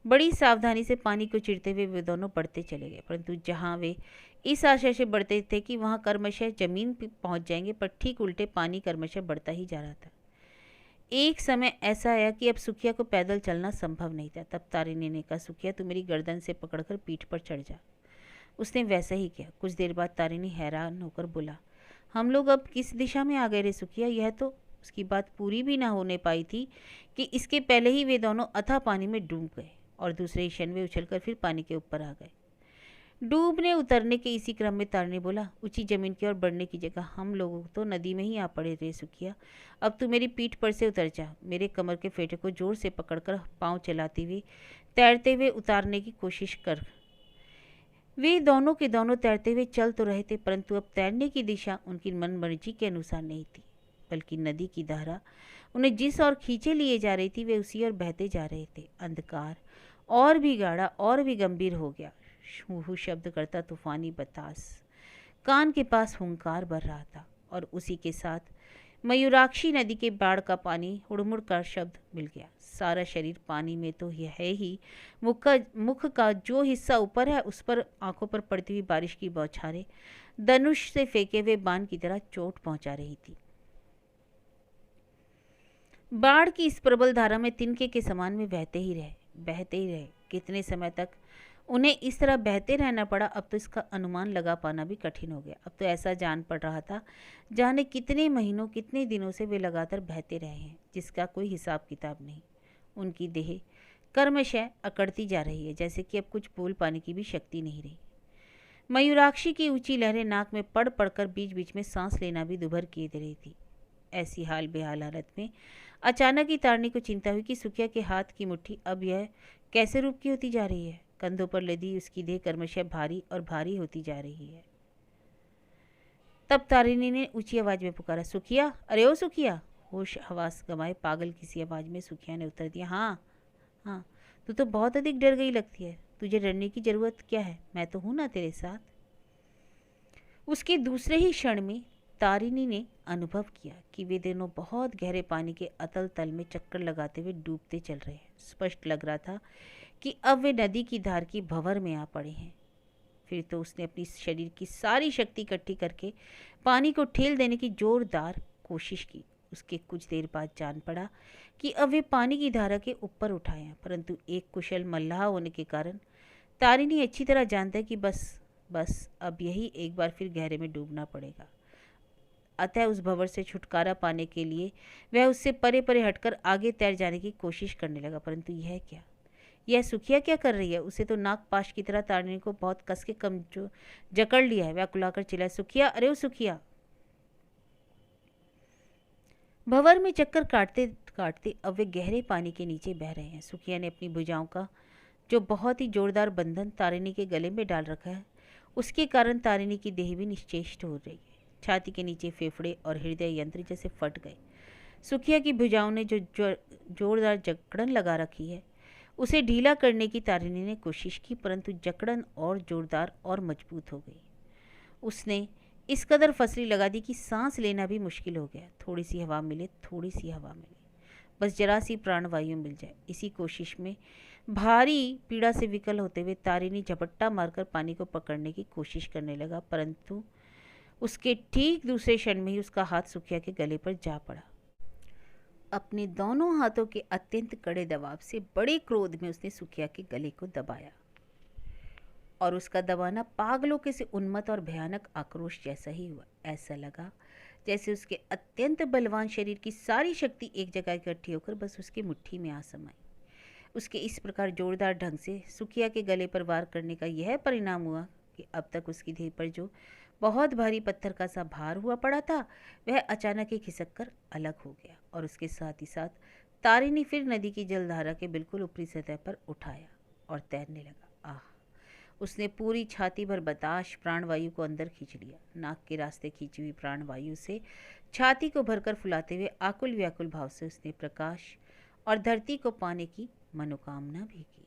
बड़ी सावधानी से पानी को चिरते हुए वे दोनों बढ़ते चले गए, परंतु जहाँ वे इस आशय से बढ़ते थे कि वहाँ क्रमशः जमीन पर पहुँच जाएंगे, पर ठीक उल्टे पानी क्रमशः बढ़ता ही जा रहा था। एक समय ऐसा आया कि अब सुखिया को पैदल चलना संभव नहीं था। तब तारिणी ने कहा, सुखिया तू मेरी गर्दन से पकड़कर पीठ पर चढ़ जा। उसने वैसा ही किया। कुछ देर बाद तारिणी हैरान होकर बोला, हम लोग अब किस दिशा में आ गए रे सुखिया? यह तो उसकी बात पूरी भी ना होने पाई थी कि इसके पहले ही वे दोनों अथाह पानी में डूब गए और दूसरे ही क्षण में उछलकर फिर पानी के ऊपर आ गए। डूबने उतरने के इसी क्रम में तारिणी बोला, ऊंची जमीन की ओर बढ़ने की जगह हम लोग तो नदी में ही आ पड़े रे सुखिया। अब तू मेरी पीठ पर से उतर जा। मेरे कमर के फेटे को जोर से पकड़कर पाँव चलाते हुए तैरते हुए उतारने की कोशिश कर। वे दोनों के दोनों तैरते हुए चल तो रहे थे, परंतु अब तैरने की दिशा उनकी मनमर्जी के अनुसार नहीं थी, बल्कि नदी की धारा उन्हें जिस ओर खींचे लिए जा रही थी वे उसी ओर बहते जा रहे थे। अंधकार और भी गाढ़ा और भी गंभीर हो गया। शू शब्द करता तूफानी बतास कान के पास हुंकार भर रहा था और उसी के साथ मयूराक्षी नदी के बाढ़ का पानी हुड़मुड़ का शब्द मिल गया। सारा शरीर पानी में तो यह है ही, मुख का जो हिस्सा ऊपर है उस पर आंखों पर पड़ती हुई बारिश की बौछारें धनुष से फेंके हुए बाण की तरह चोट पहुंचा रही थी। बाढ़ की इस प्रबल धारा में तिनके के समान में बहते ही रहे। कितने समय तक उन्हें इस तरह बहते रहना पड़ा। अब तो इसका अनुमान लगा पाना भी कठिन हो गया। अब तो ऐसा जान पड़ रहा था जाने कितने महीनों कितने दिनों से वे लगातार बहते रहे हैं, जिसका कोई हिसाब किताब नहीं। उनकी देह कर्मशः अकड़ती जा रही है, जैसे कि अब कुछ बोल पाने की भी शक्ति नहीं रही। मयूराक्षी की ऊंची लहरें नाक में पड़ पड़कर बीच बीच में सांस लेना भी दुभर किए दे रही थी। ऐसी हाल बेहाल हालत में अचानक ही तारणी को चिंता हुई कि सुखिया के हाथ की मुट्ठी अब यह कैसे रूप की होती जा रही है। कंधों पर लदी उसकी देह क्रमशः भारी और भारी होती जा रही है। तब तारिणी ने ऊंची आवाज में पुकारा, सुखिया, अरे ओ सुखिया। होश हवास गंवाए पागल किसी आवाज में सुखिया ने उत्तर दिया, हाँ हाँ, तू तो बहुत अधिक डर गई लगती है। तुझे डरने की जरूरत क्या है, मैं तो हूं ना तेरे साथ। उसके दूसरे ही क्षण में तारिणी ने अनुभव किया कि वे दोनों बहुत गहरे पानी के अतल तल में चक्कर लगाते हुए डूबते चल रहे हैं। स्पष्ट लग रहा था कि अब वे नदी की धार की भंवर में आ पड़े हैं। फिर तो उसने अपनी शरीर की सारी शक्ति इकट्ठी करके पानी को ठेल देने की जोरदार कोशिश की। उसके कुछ देर बाद जान पड़ा कि अब वे पानी की धारा के ऊपर उठाए हैं, परंतु एक कुशल मल्लाह होने के कारण तारिणी अच्छी तरह जानता है कि बस अब यही एक बार फिर गहरे में डूबना पड़ेगा। अतः उस भंवर से छुटकारा पाने के लिए वह उससे परे परे हटकर आगे तैर जाने की कोशिश करने लगा। परंतु यह क्या, यह सुखिया क्या कर रही है? उसे तो नागपाश की तरह तारिणी को बहुत कस के कमजोर जकड़ लिया है। वह कुलाकर चिल्लाया, सुखिया, अरे ओ सुखिया। भंवर में चक्कर काटते काटते अब वे गहरे पानी के नीचे बह रहे हैं। सुखिया ने अपनी भुजाओं का जो बहुत ही जोरदार बंधन तारिणी के गले में डाल रखा है, उसके कारण तारिणी की देह भी निश्चेष्ट हो रही है। छाती के नीचे फेफड़े और हृदय यंत्र जैसे फट गए। सुखिया की भुजाओं ने जो जोरदार जकड़न लगा रखी है, उसे ढीला करने की तारिणी ने कोशिश की, परंतु जकड़न और जोरदार और मजबूत हो गई। उसने इस कदर फसली लगा दी कि सांस लेना भी मुश्किल हो गया। थोड़ी सी हवा मिले, थोड़ी सी हवा मिले, बस जरा सी प्राणवायु मिल जाए। इसी कोशिश में भारी पीड़ा से विकल होते हुए तारिणी झपट्टा मारकर पानी को पकड़ने की कोशिश करने लगा, परंतु उसके ठीक दूसरे क्षण में ही उसका हाथ सुखिया के गले पर जा पड़ा। अपने दोनों हाथों के अत्यंत कड़े दबाव से बड़े क्रोध में उसने सुखिया के गले को दबाया, और उसका दबाना पागलों के से उन्मत्त और भयानक आक्रोश जैसा ही हुआ। ऐसा लगा जैसे उसके अत्यंत बलवान शरीर की सारी शक्ति एक जगह इकट्ठी होकर बस उसकी मुट्ठी में आ समाई। उसके इस प्रकार जोरदार ढंग से सुखिया के गले पर वार करने का यह परिणाम हुआ कि अब तक उसकी देह पर जो बहुत भारी पत्थर का सा भार हुआ पड़ा था, वह अचानक ही खिसक कर अलग हो गया, और उसके साथ ही साथ तारिणी फिर नदी की जलधारा के बिल्कुल ऊपरी सतह पर उठाया और तैरने लगा। आह! उसने पूरी छाती भर बताश प्राणवायु को अंदर खींच लिया। नाक के रास्ते खींची हुई प्राणवायु से छाती को भरकर फुलाते हुए आकुल व्याकुल भाव से उसने प्रकाश और धरती को पाने की मनोकामना भी की।